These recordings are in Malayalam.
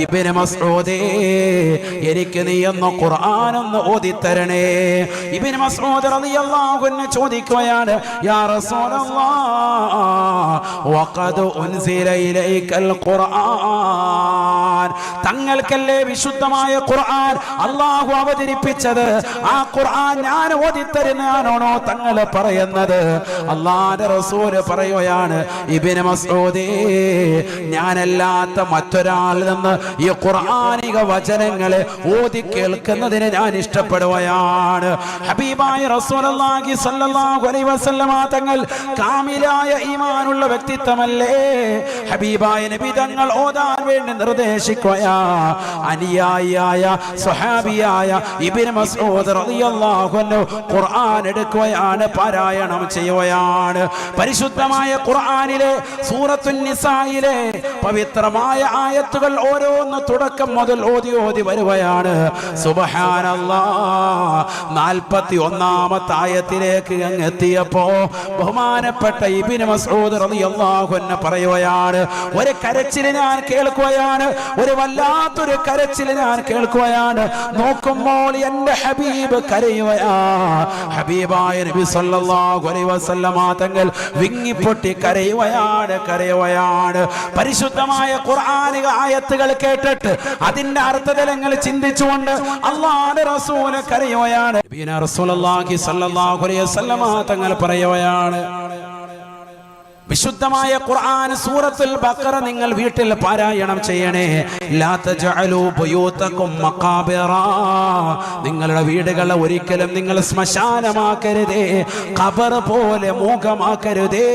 ഇബ്നു മസ്ഊദേ എനിക്ക് നീ ഒന്ന് ഖുർആൻ ഒന്ന് ഓതിത്തരണേ. ഇബ്നു മസ്ഊദ് റളിയല്ലാഹു അൻഹു ചോദിക്കുകയാണ്, യാ റസൂലല്ലാഹ് വഖദ് ഉൻസില ഇലൈക്കൽ ഖുർആൻ, തങ്ങൾക്കല്ലേ വിശുദ്ധമായ ഖുർആൻ അല്ലാഹു അവതരിപ്പിച്ചത്, ആ ഖുർആൻ ഞാൻ ഓതിത്തരുന്നാണോ തങ്ങൾ പറയുന്നത്? അല്ലാഹുവിന്റെ റസൂല് പറയുകയാണ്, ഇബ്നു മസ്ഊദേ ഞാനല്ലാത്ത മറ്റൊരാളിൽ നിന്ന് ഈ ഖുർആനിക വചനങ്ങളെ ഓതി കേൾക്കുന്നതിന് ഞാൻ ഇഷ്ടപ്പെടുകയാണ്. ഹബീബായ റസൂലുള്ളാഹി സ്വല്ലല്ലാഹു അലൈഹി വസല്ലമ തങ്ങൾ കാമിലായ ഈമാനുള്ള വ്യക്തിത്വമല്ലേ? ഹബീബായ നബി തങ്ങൾ ഓതാൻ വേണ്ടി നിർദ്ദേശിക്കുകയാ. അനുയായിയായ സ്വഹാബിയായ ഇബ്നു മസ്ഊദ് റളിയല്ലാഹു അൻഹു ഖുർആൻ എടുക്കുകയാണ്, പാരായണം ചെയ്യുകയാണ്. പരിശുദ്ധമായ ഖുർആനിലെ സൂറത്തുൻ നിസായിലെ പവിത്രമായ ആയത്തുകൾ ഓരോന്ന് തുടക്കം മുതൽ ഓതി ഓതി വരുകയാണ്. സുബ്ഹാനല്ലാഹ് 41ാമത്തെ ആയത്തിലേക്ക് അങ്ങ് എത്തിയപ്പോ ബഹുമാനപ്പെട്ട ഇബ്നു മസ്ഊദ് റളിയല്ലാഹു അൻഹു പറയുകയാണ്, ഒരു കരച്ചിൽ ഞാൻ കേൾക്കുകയാണ്, ഒരു വല്ലാത്തൊരു കരച്ചിൽ ഞാൻ കേൾക്കുകയാണ്. നോക്കുമ്പോൾ എന്റെ ഹബീബ് കരയുകയാ. ഹബീബായ നബി സല്ലല്ലാഹു അലൈഹി വസല്ലമ തങ്ങൾ വിങ്ങിപ്പൊട്ടി കരയുകയാണ്. പരിശുദ്ധമായ ഖുർആനിക ആയത്തുകൾ കേട്ടിട്ട് അതിന്റെ അർത്ഥതലങ്ങൾ ചിന്തിച്ചുകൊണ്ട് അല്ലാഹുവിന്റെ റസൂല് കരയുകയാണ്. നബിയനാ റസൂലുള്ളാഹി സ്വല്ലല്ലാഹു അലൈഹി വസല്ലമ തങ്ങൾ പറയുകയാണ്, വിശുദ്ധമായ ഖുർആൻ സൂറത്തുൽ ബഖറ നിങ്ങൾ വീട്ടിൽ പാരായണം ചെയ്യണേ. ലാ തജഅലൂ ബുയൂതകും മഖാബിറ, നിങ്ങളുടെ വീടുകളെ ഒരിക്കലും നിങ്ങൾ ശ്മശാനമാക്കരുതേ, ഖബർ പോലെ മുഖമാക്കരുതേ.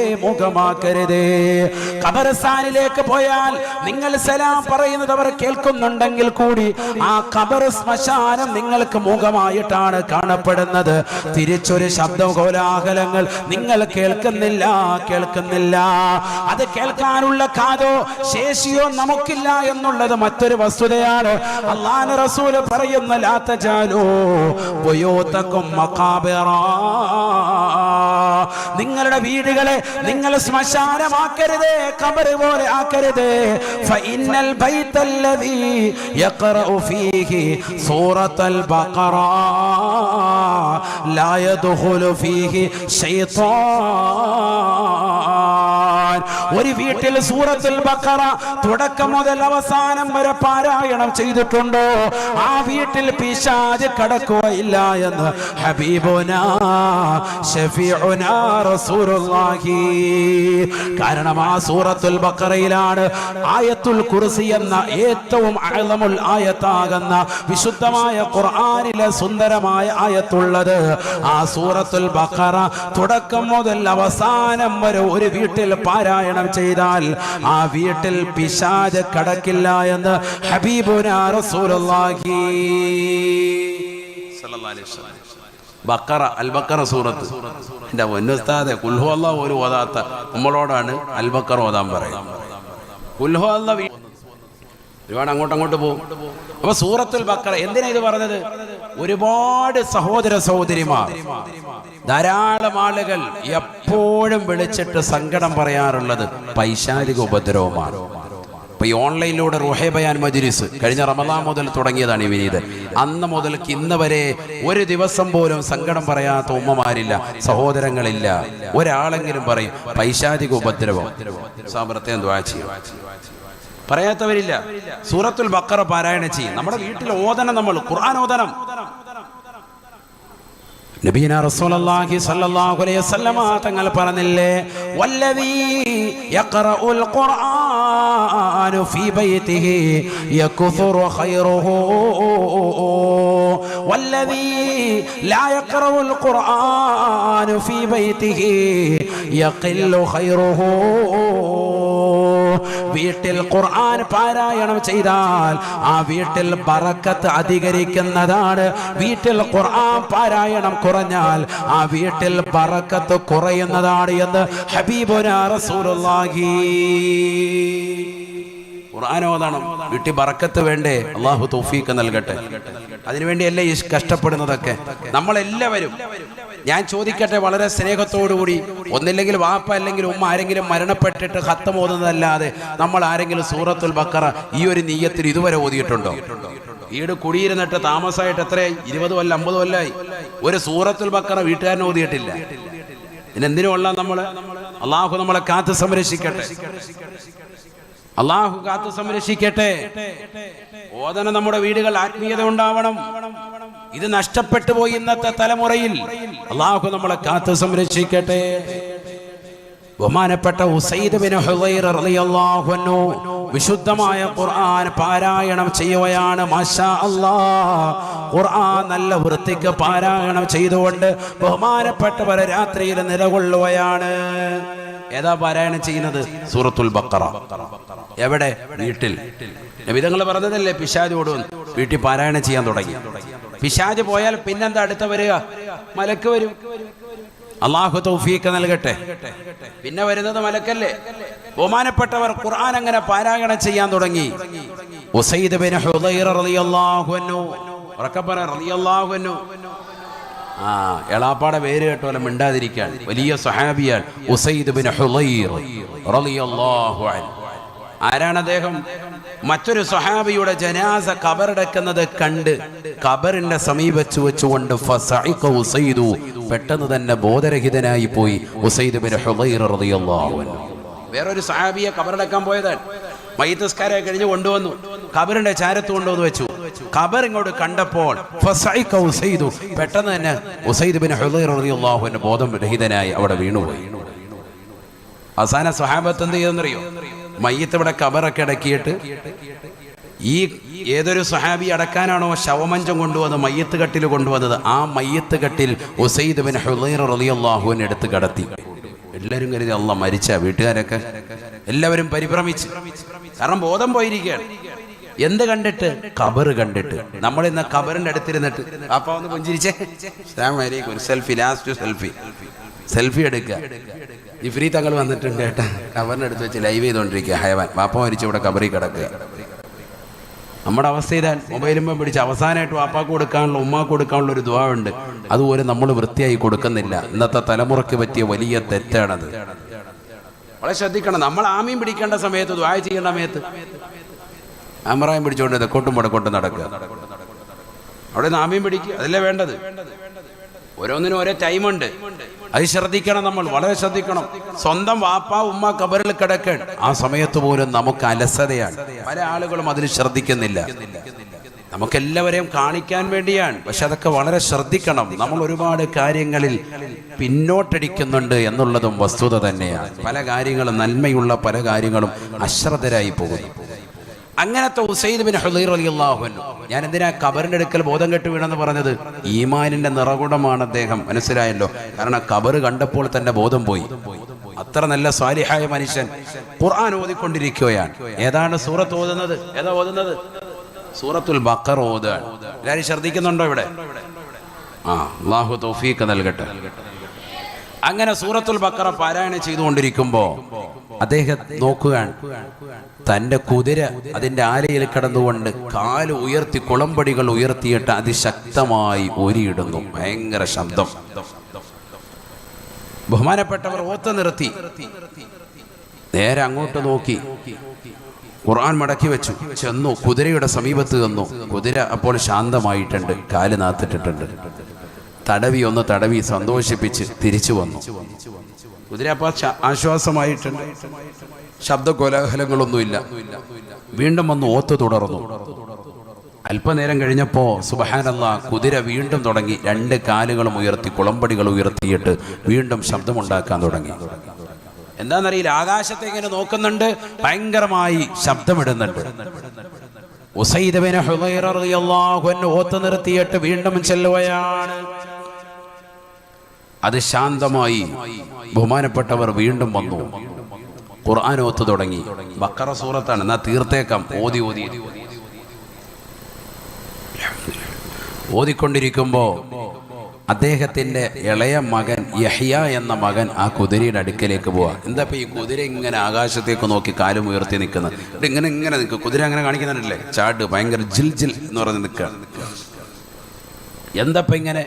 ഖബർസ്ഥാനിലേക്ക് പോയാൽ നിങ്ങൾ സലാം പറയുന്നത് അവർ കേൾക്കുന്നുണ്ടെങ്കിൽ കൂടി ആ ഖബർ ശ്മശാനം നിങ്ങൾക്ക് മുഖമായിട്ടാണ് കാണപ്പെടുന്നത്. തിരിച്ചൊരു ശബ്ദ കോലാഹലങ്ങൾ നിങ്ങൾ കേൾക്കുന്നില്ല. അത് കേൾക്കാനുള്ള കാതോ ശേഷിയോ നമുക്കില്ല എന്നുള്ളത് മറ്റൊരു വസ്തുതയാണ്. അല്ലാഹുവിന്റെ റസൂൽ പറയുന്ന ലാ തജാലൂ ബുയൂതകും മഖാബിറ, നിങ്ങളുടെ വീടുകളെ നിങ്ങൾ ശ്മശാനമാക്കരുതേ, ഖബർ പോലെ ആക്കരുതേ. ഫഇന്നൽ ബൈതല്ലദീ യഖറഉ ഫീഹി സൂറത്തുൽ ബഖറ ലാ യദ്ഖുലു ഫീഹി ശൈത്താൻ, ഒരു വീട്ടിൽ സൂറത്തുൽ ബഖറ തുടക്കം മുതൽ അവസാനം വരെ പാരായണം ചെയ്തിട്ടുണ്ടോ ആ വീട്ടിൽ പിശാച് കടക്കുകയില്ല എന്ന് ഹബീബുനാ ശഫീഉനാ റസൂലുള്ളാഹി. കാരണം ആ സൂറത്തുൽ ബഖറയിലാണ് ആയത്തുൽ കുർസി എന്ന ഏറ്റവും അഅ്ലമുൽ ആയത്താകുന്ന വിശുദ്ധമായ ഖുർആനിലെ സുന്ദരമായ ആയത്തുള്ളത്. ആ സൂറത്തുൽ ബഖറ തുടക്കം മുതൽ അവസാനം വരെ ഒരു വീട്ടിൽ പാരായണം ചെയ്താൽ ആ വീട്ടിൽ പിശാച് കടക്കില്ല എന്ന് ഹബീബുനാ റസൂലുള്ളാഹി സ്വല്ലല്ലാഹു അലൈഹി വസല്ലം. ബഖറ, അൽ ബഖറ സൂറത്ത്. എൻ്റെ ഉസ്താദെ ഖുൽ ഹുവല്ലാഹു ഒരു ഓതാത്ത നമ്മളോടാണ് അൽ ബഖറ ഓതാൻ പറയും. ഖുൽ ഹുവല്ലാഹു ഒരുപാട് അങ്ങോട്ട് പോകും. അപ്പൊ സൂറത്തുൽ ബഖറ എന്തിനാ ഇത് പറഞ്ഞത്? ഒരുപാട് സഹോദര സഹോദരിമാർ, ധാരാളം ആളുകൾ എപ്പോഴും വിളിച്ചിട്ട് സങ്കടം പറയാറുള്ളത് പൈശാചിക ഉപദ്രവമാണ്. ഇപ്പൊ ഈ ഓൺലൈനിലൂടെ റുഹേ ബയാൻ മജ്‌ലിസ് കഴിഞ്ഞ റമദാൻ മുതൽ തുടങ്ങിയതാണ് ഈ വിനീത്. അന്ന് മുതൽക്ക് ഇന്ന് വരെ ഒരു ദിവസം പോലും സങ്കടം പറയാത്ത ഉമ്മമാരില്ല, സഹോദരങ്ങളില്ല. ഒരാളെങ്കിലും പറയും പൈശാചിക ഉപദ്രവം, സാമ്പത്യം ദുആ ചെയ്യും. പറയാത്തവരില്ല. സൂറത്തുൽ ബഖറ പാരായണം ചെയ്യും. നമ്മുടെ വീട്ടിൽ ഓതണം, നമ്മൾ ഖുർആൻ ഓതണം. നബിയനാ റസൂലുള്ളാഹി സ്വല്ലല്ലാഹു അലൈഹി വസല്ലമ തങ്ങൾ പറഞ്ഞില്ലേ, വല്ലദീ യഖറഉൽ ഖുർആന ഫീ ബൈതിഹി യക്ഫുറു ഖൈറുഹു വല്ലദീ ലാ യഖറഉൽ ഖുർആന ഫീ ബൈതിഹി യഖില്ലു ഖൈറുഹു. വീട്ടിൽ ഖുർആൻ പാരായണം ചെയ്താൽ ആ വീട്ടിൽ ബറക്കത്ത് അധികരിക്കുന്നതാണ്. വീട്ടിൽ ഖുർആൻ പാരായണം കുറഞ്ഞാൽ ആ വീട്ടിൽ ബറക്കത്ത് കുറയുന്നതാണ് എന്ന് ഹബീബുനാ റസൂലുള്ളാഹി. ഖുർആൻ ഓതണം, വീട്ടിൽ ബറക്കത്ത് വേണ്ടേ? അല്ലാഹു തൗഫീഖ് നൽകട്ടെ. അതിനുവേണ്ടിയല്ലേ ഈ കഷ്ടപ്പെടുന്നതൊക്കെ. നമ്മളെല്ലാവരും ഞാൻ ചോദിക്കട്ടെ വളരെ സ്നേഹത്തോടുകൂടി, ഒന്നില്ലെങ്കിൽ വാപ്പ അല്ലെങ്കിൽ ഉമ്മ ആരെങ്കിലും മരണപ്പെട്ടിട്ട് ഖത്തം ഓതുന്നതല്ലാതെ നമ്മൾ ആരെങ്കിലും സൂറത്തുൽ ബഖറ ഈ ഒരു നിയ്യത്തിൽ ഇതുവരെ ഓതിയിട്ടുണ്ടോ? വീട് കുടിയിരുന്നിട്ട് താമസമായിട്ട് എത്രയായി? 20 കൊല്ലം 50 കൊല്ലമായി. ഒരു സൂറത്തുൽ ബഖറ വീട്ടുകാരനെ ഓതിയിട്ടില്ല. ഇതിനെന്തിനുള്ള നമ്മള്? അള്ളാഹു നമ്മളെ കാത്ത് സംരക്ഷിക്കട്ടെ, അള്ളാഹു കാത്ത് സംരക്ഷിക്കട്ടെ. ഓതന നമ്മുടെ വീടുകൾ ആത്മീയത ഉണ്ടാവണം. ഇത് നഷ്ടപ്പെട്ടു പോയി ഇന്നത്തെ തലമുറയിൽ. അള്ളാഹു നമ്മളെ കാത്ത് സംരക്ഷിക്കട്ടെ. ബഹുമാനപ്പെട്ട ഉസൈദ് ബിൻ ഹുദൈർ റളിയല്ലാഹു അൻഹു വിശുദ്ധമായ ഖുർആൻ പാരായണം ചെയ്യുകയാണ്. മാഷാ അല്ലാഹ്, ഖുർആൻ നല്ല വൃത്തിക്ക് പാരായണം ചെയ്തുകൊണ്ട് ബഹുമാനപ്പെട്ടവർ രാത്രിയിൽ നിലകൊള്ളുകയാണ്. ഏതാ പാരായണം ചെയ്യുന്നത്? സൂറത്തുൽ ബഖറ. എവിടെ? വീട്ടിൽ. നബിതങ്ങൾ പറഞ്ഞതല്ലേ പിശാചോട് വീട്ടിൽ പാരായണം ചെയ്യാൻ തുടങ്ങി. പിശാച് പോയാൽ പിന്നെന്താ അടുത്ത വരിക? മലക്ക് വരും. അള്ളാഹു തൗഫീഖ് നൽകട്ടെ. പിന്നെ വരുന്നത് മലക്കല്ലേ. ബഹുമാനപ്പെട്ടവർ ഖുർആൻ അങ്ങനെ പാരായണം ചെയ്യാൻ തുടങ്ങി. ഉസൈദ് ബിൻ ഹുദൈർ റളിയല്ലാഹു അൻഹു, റക്കബറ റളിയല്ലാഹു അൻഹു. എളാപ്പാടെ പേര് കേട്ടോലെ മിണ്ടാതിരിക്കാൻ. വലിയ സഹാബിയാണ് ഉസൈദ് ബിൻ ഹുദൈർ റളിയല്ലാഹു അൻഹു. ആരാണ് അദ്ദേഹം? മറ്റൊരു സഹാബിയുടെ ജനാസ ഖബറടക്കുന്നത് കണ്ട് ഖബറിന്റെ സമീപത്ത് വെച്ചുകൊണ്ട് ഫസഇഖ ഉസൈദു, പെട്ടെന്ന് തന്നെ ബോധരഹിതനായി പോയി ഉസൈദ് ബിൻ ഹുദൈർ റളിയല്ലാഹു അൻഹു. വേറൊരു സഹാബിയെ ഖബറടക്കാൻ പോയതാണ്. മയ്യിത്ത് നിസ്കാരം കഴിഞ്ഞ് കൊണ്ടുവന്നു, ഖബറിന്റെ ചാരത്ത് കൊണ്ടുവന്ന് വെച്ചു. ഖബർ ഇങ്ങോട്ട് കണ്ടപ്പോൾ ഫസഇഖ ഉസൈദു, പെട്ടെന്ന് തന്നെ ഉസൈദ് ബിൻ ഹുദൈർ റളിയല്ലാഹു അൻഹു ബോധം രഹിതനായി അവിടെ വീണുപോയി. അവസാന സ്വഹാബത്ത് എന്ത് ചെയ്തെന്നറിയോ? മയ്യത്ത് ഇവിടെ ഖബറൊക്കെ അടക്കിയിട്ട് ഈ ഏതൊരു സഹാബി അടക്കാനാണോ ശവമഞ്ചം കൊണ്ടുവന്ന് മയ്യത്ത് കട്ടിൽ കൊണ്ടുവന്നത്, ആ മയ്യത്ത് കട്ടിൽ ഉസൈദ് ബിൻ ഹുദൈർ റളിയല്ലാഹു അൻഹു എടുത്ത് കടത്തി. എല്ലാവരും കരുതി അള്ളാഹ് മരിച്ച. വീട്ടുകാരൊക്കെ എല്ലാവരും പരിഭ്രമിച്ച്, കാരണം ബോധം പോയിരിക്കുകയാണ്. എന്ത് കണ്ടിട്ട്? ഖബർ കണ്ടിട്ട്. നമ്മൾ ഇന്ന് ഖബറിന്റെ അടുത്തിരുന്നിട്ട് അപ്പ ഒന്ന് പുഞ്ചിരിച്ചേ, സെൽഫി, ലാസ്റ്റ് സെൽഫി എടുക്കുക. ജിഫ്രി തങ്ങൾ വന്നിട്ടുണ്ട് കേട്ടാ, ഖബറിന്റെ അടുത്ത് വെച്ച് ലൈവ് ചെയ്തോണ്ടിരിക്കുക. ഹയവാൻ വാപ്പ മരിച്ചു ഇവിടെ ഖബറിൽ കിടക്കുക. നമ്മുടെ അവസ്ഥ ഇതാ. മൊബൈലുമ്പോൾ പിടിച്ച് അവസാനമായിട്ട് വാപ്പാക്ക് കൊടുക്കാനുള്ള ഉമ്മാക്ക് കൊടുക്കാനുള്ള ഒരു ദുആ ഉണ്ട്, അതുപോലെ നമ്മൾ വൃത്തിയായി കൊടുക്കുന്നില്ല. ഇന്നത്തെ തലമുറയ്ക്ക് പറ്റിയ വലിയ തെറ്റാണത്. വളരെ ശ്രദ്ധിക്കണം. നമ്മൾ ആമീൻ പിടിക്കേണ്ട സമയത്ത്, ദുആ ചെയ്യേണ്ട സമയത്ത് ആമറായും പിടിച്ചുകൊണ്ട് തെക്കോട്ടും വടക്കോട്ടും നടക്കുക. അവിടെ നിന്ന് ആമീൻ പിടിക്കുക, അതല്ലേ വേണ്ടത്. ഓരോന്നിനും ഓരോ ടൈമുണ്ട്. അത് ശ്രദ്ധിക്കണം, നമ്മൾ വളരെ ശ്രദ്ധിക്കണം. സ്വന്തം വാപ്പ ഉമ്മ ഖബറിൽ കിടക്കാൻ ആ സമയത്ത് പോലും നമുക്ക് അലസതയാണ്. പല ആളുകളും അതിൽ ശ്രദ്ധിക്കുന്നില്ല. നമുക്കെല്ലാവരെയും കാണിക്കാൻ വേണ്ടിയാണ്, പക്ഷെ അതൊക്കെ വളരെ ശ്രദ്ധിക്കണം. നമ്മൾ ഒരുപാട് കാര്യങ്ങളിൽ പിന്നോട്ടടിക്കുന്നുണ്ട് എന്നുള്ളതും വസ്തുത തന്നെയാണ്. പല കാര്യങ്ങളും, നന്മയുള്ള പല കാര്യങ്ങളും അശ്രദ്ധരായി പോകുന്നു. അങ്ങനത്തെ ഉസൈദ് ബിൻ ഹുദൈർ റളിയല്ലാഹു അൻഹു. ഞാൻ എന്തിനാ ഖബറിന്റെ അടുക്കൽ ബോധം കെട്ട് വീണെന്ന് പറഞ്ഞത്? ഈമാനിന്റെ നിറകുടമാണ് അദ്ദേഹം, മനസ്സിലായല്ലോ. കാരണം ഖബർ കണ്ടപ്പോൾ തന്നെ ബോധം പോയി. അത്ര നല്ല സ്വാലിഹായ മനുഷ്യൻ ഖുർആൻ ഓതിക്കൊണ്ടിരിക്കുകയാണ്. ഏതാണ് സൂറത്ത് ഓതുന്നത്? ഏതാ ഓതുന്നത്? സൂറത്തുൽ ബഖറ ഓതുകയാണ്. എല്ലാവരും ശ്രദ്ധിക്കുന്നുണ്ടോ ഇവിടെ? അല്ലാഹു തൗഫീഖ് നൽകട്ടെ. അങ്ങനെ സൂറത്തുൽ ബഖറ പാരായണം ചെയ്തുകൊണ്ടിരിക്കുമ്പോ അദ്ദേഹം നോക്കുകയാണ്, തൻ്റെ കുതിര അതിൻ്റെ ആലയിൽ കിടന്നുകൊണ്ട് കാല് ഉയർത്തി, കുളമ്പടികൾ ഉയർത്തിയിട്ട് അതിശക്തമായി ഒരിയിടുന്നു. ഭയങ്കര ശബ്ദം. ബഹുമാനപ്പെട്ടവർ ഓത്ത് നിർത്തി, നേരെ അങ്ങോട്ട് നോക്കി, ഖുർആൻ മടക്കി വെച്ചു, ചെന്നു കുതിരയുടെ സമീപത്ത് ചെന്നു. കുതിര അപ്പോൾ ശാന്തമായിട്ടുണ്ട്, കാല് നാത്തിട്ടിട്ടുണ്ട്. ഒന്ന് തടവി സന്തോഷിപ്പിച്ച് തിരിച്ചു വന്നു. കുതിര അപ്പോൾ ആശ്വാസമായിട്ടുണ്ട്, ശബ്ദ കോലാഹലങ്ങളൊന്നുമില്ല. വീണ്ടും വന്ന് ഓത്ത് തുടർന്നു. അല്പനേരം കഴിഞ്ഞപ്പോൾ സുബ്ഹാനല്ലാഹ്, കുതിര വീണ്ടും തുടങ്ങി. 2 കാലുകളും ഉയർത്തി, കുളമ്പടികൾ ഉയർത്തിയിട്ട് വീണ്ടും ശബ്ദമുണ്ടാക്കാൻ തുടങ്ങി. എന്താണെന്നറിയില്ല, ആകാശത്തെ ഇങ്ങനെ നോക്കുന്നുണ്ട്, ഭയങ്കരമായി ശബ്ദമിടുന്നുണ്ട്. ഉസൈദ് ബിൻ ഹുദൈർ റളിയല്ലാഹു അൻഹു ഓത്ത് നിർത്തിയിട്ട് വീണ്ടും ചെല്ലുകയാണ്. അത് ശാന്തമായി. ബഹുമാനപ്പെട്ടവർ വീണ്ടും വന്നു, ഖുർആൻ ഓത്ത് തുടങ്ങി. ബഖറ സൂറത്താണ്, എന്നാ തീർത്തേക്കാം. ഓതിക്കൊണ്ടിരിക്കുമ്പോ അദ്ദേഹത്തിന്റെ ഇളയ മകൻ യഹ്യ എന്ന മകൻ ആ കുതിരയുടെ അടുക്കലേക്ക് പോവാ. എന്താ ഇപ്പൊ ഈ കുതിര ഇങ്ങനെ ആകാശത്തേക്ക് നോക്കി കാലും ഉയർത്തി നിൽക്കുന്നത്? ഇങ്ങനെ നിൽക്കുക. കുതിര അങ്ങനെ കാണിക്കുന്നുണ്ടല്ലേ, ചാട് ഭയങ്കര ജിൽ ജിൽ എന്ന് പറഞ്ഞ് നിൽക്കുക. എന്തപ്പ ഇങ്ങനെ?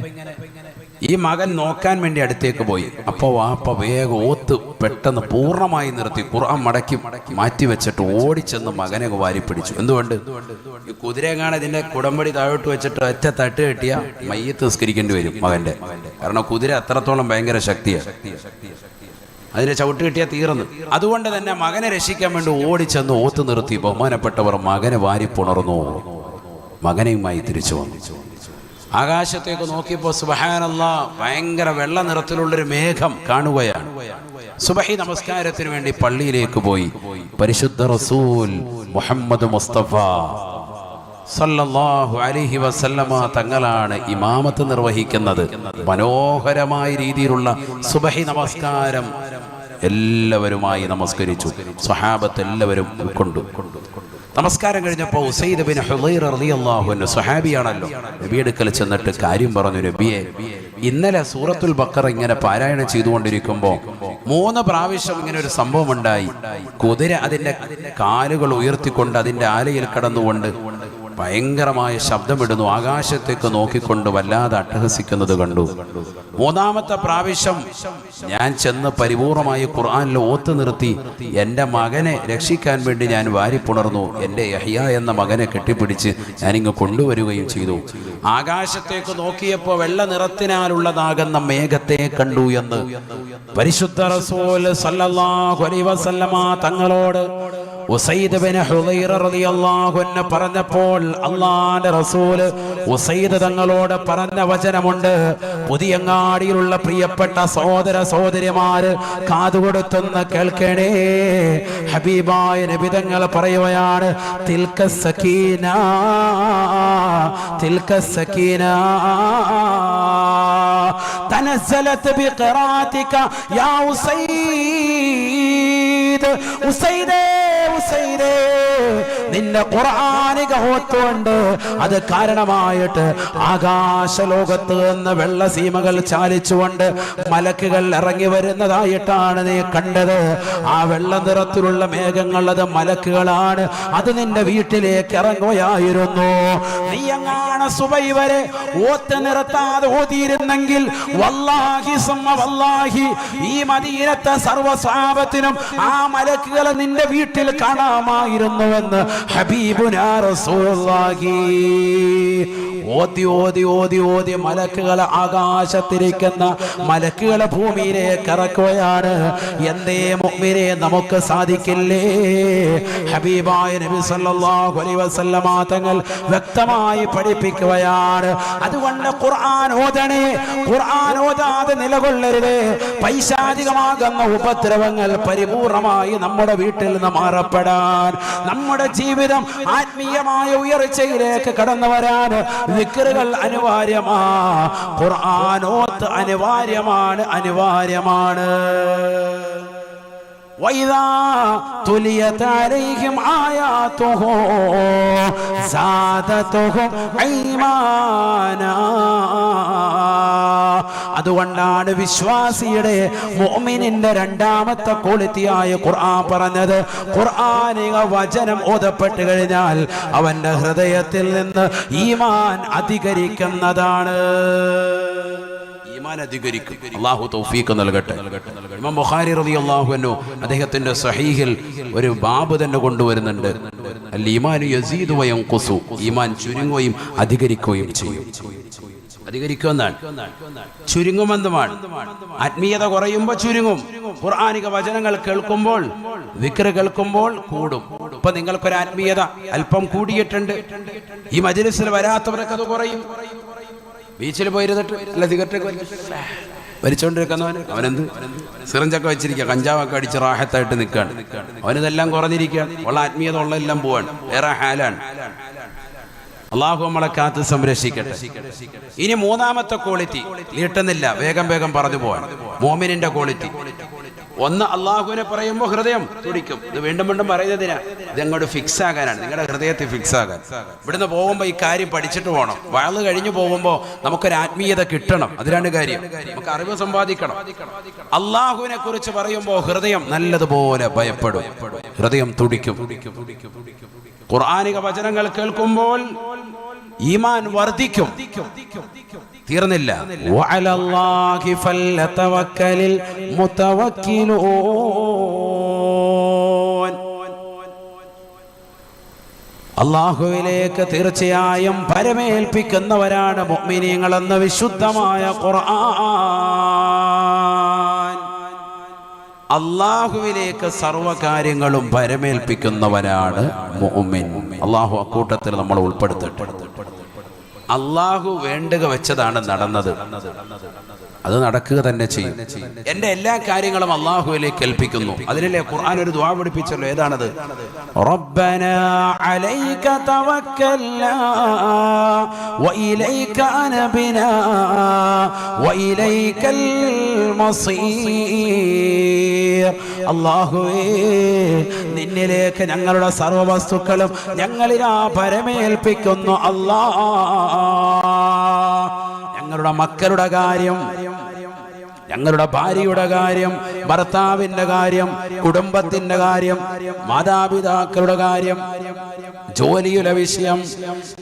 ഈ മകൻ നോക്കാൻ വേണ്ടി അടുത്തേക്ക് പോയി. അപ്പോൾ വാപ്പ വേഗം ഓത്ത് പെട്ടെന്ന് പൂർണ്ണമായി നിർത്തി ഖുർആൻ മടക്കി മാറ്റി വെച്ചിട്ട് ഓടിച്ചെന്ന് മകനെ വാരി പിടിച്ചു. എന്തുകൊണ്ട്? ഈ കുതിരയെങ്ങാണ് ഇതിന്റെ കുടമ്പടി താഴോട്ട് വെച്ചിട്ട് ഒറ്റ തട്ട് കെട്ടിയ മയ്യത്ത് നിസ്കരിക്കേണ്ടി വരും മകന്റെ. കാരണം കുതിര അത്രത്തോളം ഭയങ്കര ശക്തിയാണ്, അതിനെ ചവിട്ട് കിട്ടിയാൽ തീർന്നു. അതുകൊണ്ട് തന്നെ മകനെ രക്ഷിക്കാൻ വേണ്ടി ഓടിച്ചെന്ന് ഓത്ത് നിർത്തി. ബഹുമാനപ്പെട്ടവർ മകനെ വാരി പുണർന്നു, മകനെയുമായി തിരിച്ചു വന്നു. ആകാശത്തേക്ക് നോക്കിയപ്പോൾ സുബ്ഹാനല്ലാഹ് ഭയങ്കര വെള്ള നിറത്തിലുള്ളൊരു മേഘം കാണുകയാണ്. സുബഹി നമസ്കാരത്തിന് വേണ്ടി പള്ളിയിലേക്ക് പോയി. പരിശുദ്ധ റസൂൽ മുഹമ്മദ് മുസ്തഫ സല്ലല്ലാഹു അലൈഹി വസല്ലമ തങ്ങളാണ് ഇമാമത്ത് നിർവഹിക്കുന്നത്. മനോഹരമായ രീതിയിലുള്ള സുബഹി നമസ്കാരം എല്ലാവരുമായി നമസ്കരിച്ചു. സ്വഹാബത്ത് എല്ലാവരും ഉൾക്കൊണ്ടു. നമസ്കാരം കഴിഞ്ഞപ്പോൾ ഉസൈദ് ബിൻ ഹുദൈർ റളിയല്ലാഹു അൻഹു സ്വഹാബിയാണല്ലോ, നബിയുടെ അടുക്കൽ ചെന്നിട്ട് കാര്യം പറഞ്ഞു. നബിയെ, ഇന്നലെ സൂറത്തുൽ ബഖറ ഇങ്ങനെ പാരായണം ചെയ്തുകൊണ്ടിരിക്കുമ്പോൾ 3 പ്രാവശ്യം ഇങ്ങനെ ഒരു സംഭവം ഉണ്ടായി. കുതിര അതിൻ്റെ കാലുകൾ ഉയർത്തിക്കൊണ്ട് അതിൻ്റെ ആലയിൽ കടന്നുകൊണ്ട് ഭയങ്കരമായ ശബ്ദമിടുന്നു, ആകാശത്തേക്ക് നോക്കിക്കൊണ്ട് വല്ലാതെ അട്ടഹസിക്കുന്നത് കണ്ടു. 3ാമത്തെ പ്രാവശ്യം ഞാൻ ചെന്ന് പരിപൂർണമായി ഖുർആനിൽ ഓത്ത് നിർത്തി എൻ്റെ മകനെ രക്ഷിക്കാൻ വേണ്ടി ഞാൻ വാരിപ്പുണർന്നു. എൻ്റെ യഹ്യ എന്ന മകനെ കെട്ടിപ്പിടിച്ച് ഞാനിങ്ങ് കൊണ്ടുവരികയും ചെയ്തു. ആകാശത്തേക്ക് നോക്കിയപ്പോൾ വെള്ള നിറത്തിനാലുള്ളതാകുന്ന മേഘത്തെ കണ്ടു എന്ന് പരിശുദ്ധ റസൂൽ സല്ലല്ലാഹു അലൈഹി വസല്ലമ തങ്ങളോട് ഉസൈദ് ബിൻ ഹുദൈർ റളിയല്ലാഹു അൻഹു പറഞ്ഞപ്പോൾ അല്ലാഹുവിന്റെ റസൂൽ ഉസൈദ് തങ്ങളോട് പറഞ്ഞ വചനമുണ്ട്. പുതിയങ്ങാടിയിലുള്ള പ്രിയപ്പെട്ട സഹോദര സഹോദരിമാര് കാതുകൊടുത്തൊന്ന് കേൾക്കണേ. ഹബീബായ നബി തങ്ങൾ പറയുകയാണ്, തിൽക സകീന തിൽക സകീന തനസ്സലത് ബിഖിറാതിക യാ ഉസൈദ്. ഉസൈദേ ഉസൈദേ, നിന്റെ ഖുർആനിക ഓത്തുകൊണ്ട് അത് കാരണമായിട്ട് ആകാശലോകത്ത് നിന്ന് വെള്ളസീമകൾ ചാലിച്ചുകൊണ്ട് മലക്കുകൾ ഇറങ്ങി വരുന്നതായിട്ടാണ് നീ കണ്ടത്. ആ വെള്ള നിറത്തിലുള്ള മേഘങ്ങൾ അത് മലക്കുകളാണ്. അത് നിന്റെ വീട്ടിലേക്ക് ഇറങ്ങുകയായിരുന്നു. നീ എങ്ങാണ് സുബൈ വരെ ഓത്ത് നിർത്താതെ ഓതിയിരുന്നെങ്കിൽ വല്ലാഹി സുമ്മ വല്ലാഹി ഈ മദീനത്തെ സർവ്വ സ്വഹാബത്തിനും ആ മലക്കുകളെ നിന്റെ വീട്ടിൽ കാണാമായിരുന്നുവെന്ന് ഹബീബുനാ റസൂലുള്ളാഹി. ഓതി ഓതി ഓതി ഓതി മലക്കുകളെ ആകാശത്തിരിക്കുന്ന മലക്കുകളെ ഭൂമിയിലേക്ക് ഇറക്കുകയാണ്. എന്തേ മുഅ്മിനേ നമുക്ക് സാധിക്കില്ലേ? ഹബീബായ നബി സല്ലല്ലാഹു അലൈഹി വസല്ലമ തങ്ങൾ വ്യക്തമായി പഠിപ്പിക്കുകയാണ്. അതുകൊണ്ട് ഖുർആൻ ഓതണേ, ഖുർആൻ ഓതാതെ നിലകൊള്ളരുത്. പൈശാചികമാകുന്ന ഉപദ്രവങ്ങൾ പരിപൂർണമായി നമ്മുടെ വീട്ടിൽ നിന്ന് മാറപ്പെടാൻ, നമ്മുടെ ജീവിതം ആത്മീയമായ ഉയർച്ചയിലേക്ക് കടന്നു വരാൻ ദിക്റുകൾ അനിവാര്യമാ, ഖുർആനോത്ത് അനിവാര്യമാണ്. وَإِذَا تُلِيَتْ عَلَيْهِمْ آيَاتُهُ زَادَتْهُمْ إِيمَانًا. അതുകൊണ്ടാണ് വിശ്വാസിയുടെ മുഅ്മിനിന്റെ 2ാമത്തെ ക്വാളിറ്റിയായ ഖുർആൻ പറഞ്ഞത്. ഖുർആനിക വചനം ഓതപ്പെട്ട് കഴിഞ്ഞാൽ അവന്റെ ഹൃദയത്തിൽ നിന്ന് ഈമാൻ അധികരിക്കുന്നതാണ്. അധികരിക്കും. അല്ലാഹു തൗഫീഖ് നൽകട്ടെ. ഇമാം ബുഖാരി റളിയല്ലാഹു അൻഹു അദ്ദേഹത്തിന്റെ സ്വഹീഹിൽ ഒരു ബാബ് തന്നെ കൊണ്ടുവരുന്നുണ്ട്. അൽ ഈമാനു യസീദു വയൻഖുസു, ഈമാൻ ചുരുങ്ങുകയും അധികരിക്കുകയും ചെയ്യും. അധികരിക്കുമെന്നാണ്, ചുരുങ്ങുമെന്നുമാണ്. ആത്മീയത കുറയുമ്പോൾ ചുരുങ്ങും. ഖുർആനിക വചനങ്ങൾ കേൾക്കുമ്പോൾ, ദിക്ർ കേൾക്കുമ്പോൾ കൂടും. ഇപ്പൊ നിങ്ങൾക്കൊരു ആത്മീയത അല്പം കൂടിയിട്ടുണ്ട്, ഈ മജ്ലിസിൽ വരാത്തവർക്ക് അത് കുറയും. ബീച്ചിൽ പോയിരുന്നിട്ട് അല്ല സിഗരറ്റ് വലിച്ചോണ്ടിരിക്കുന്നവന് അവനെന്ത് സിറിഞ്ചൊക്കെ വെച്ചിരിക്കുക, കഞ്ചാവൊക്കെ അടിച്ച് റാഹത്തായിട്ട് നിൽക്കുകയാണ്. അവനിതെല്ലാം കുറഞ്ഞിരിക്കുകയാണ്. ഉള്ള ആത്മീയത ഉള്ള എല്ലാം പോവാണ്, വേറെ ഹാലാണ്. അള്ളാഹു നമ്മളെ കാത്ത് സംരക്ഷിക്കട്ടെ. ഇനി 3ാമത്തെ ക്വാളിറ്റി നീട്ടുന്നില്ല, വേഗം വേഗം പറഞ്ഞു പോവാൻ. മോമിനിന്റെ ക്വാളിറ്റി ഒന്ന്, അള്ളാഹുവിനെ പറയുമ്പോൾ ഹൃദയം തുടിക്കും. ഇത് വീണ്ടും വീണ്ടും പറയുന്നതിനാ, ഇതങ്ങോട്ട് ഫിക്സ് ആകാനാണ്, നിങ്ങളുടെ ഹൃദയത്തിൽ ഫിക്സ് ആകാൻ. ഇവിടുന്ന് പോകുമ്പോൾ ഈ കാര്യം പഠിച്ചിട്ട് പോകണം. വയല് കഴിഞ്ഞു പോകുമ്പോൾ നമുക്കൊരു ആത്മീയത കിട്ടണം. അതിലാണ് കാര്യം, നമുക്ക് അറിവ് സമ്പാദിക്കണം. അള്ളാഹുവിനെ കുറിച്ച് പറയുമ്പോൾ ഹൃദയം നല്ലതുപോലെ ഭയപ്പെടും, ഹൃദയം തുടിക്കും. ഖുർആനിക വചനങ്ങൾ കേൾക്കുമ്പോൾ ഈമാൻ വർദ്ധിക്കും. തീർന്നില്ല. വഅലല്ലാഹി ഫൽതവക്കലിൽ മുതവക്കിലൂൻ. അല്ലാഹുവിലേക്ക് തീർച്ചയായും പരമേൽപ്പിക്കുന്നവരാണ് മുഅ്മിനീങ്ങളെന്ന് വിശുദ്ധമായ ഖുർആൻ. അല്ലാഹുവിലേക്ക് സർവ്വകാര്യങ്ങളും പരമേൽപ്പിക്കുന്നവനാണ് മുഅ്മിൻ. അല്ലാഹു അക്കൂട്ടത്തിൽ നമ്മൾ ഉൾപ്പെടുത്തട്ടെ. അല്ലാഹു വേണ്ടുക വെച്ചതാണ് നടന്നത്, അത് നടക്കുക തന്നെ ചെയ്യും. എൻ്റെ എല്ലാ കാര്യങ്ങളും അല്ലാഹുവിലേക്ക് ഏൽപ്പിക്കുന്നു. അതിലല്ലേ ഖുർആൻ ഒരു ദുആ പഠിപ്പിച്ചല്ലോ. ഏതാണത്? റബ്ബനാ അലൈക തവക്കൽനാ വഇലൈക അനബ്നാ വഇലൈകൽ മസീർ. അല്ലാഹുവേ, നിന്നിലേക്ക് ഞങ്ങളുടെ സർവ്വ വസ്തുക്കളും ഞങ്ങളിലാ പരമേൽപ്പിക്കുന്നു. അല്ലാഹ്, ഞങ്ങളുടെ മക്കളുടെ കാര്യം, ഞങ്ങളുടെ ഭാര്യയുടെ കാര്യം, ഭർത്താവിൻ്റെ കാര്യം, കുടുംബത്തിൻ്റെ കാര്യം, മാതാപിതാക്കളുടെ കാര്യം, ജോലിയുടെ വിഷയം,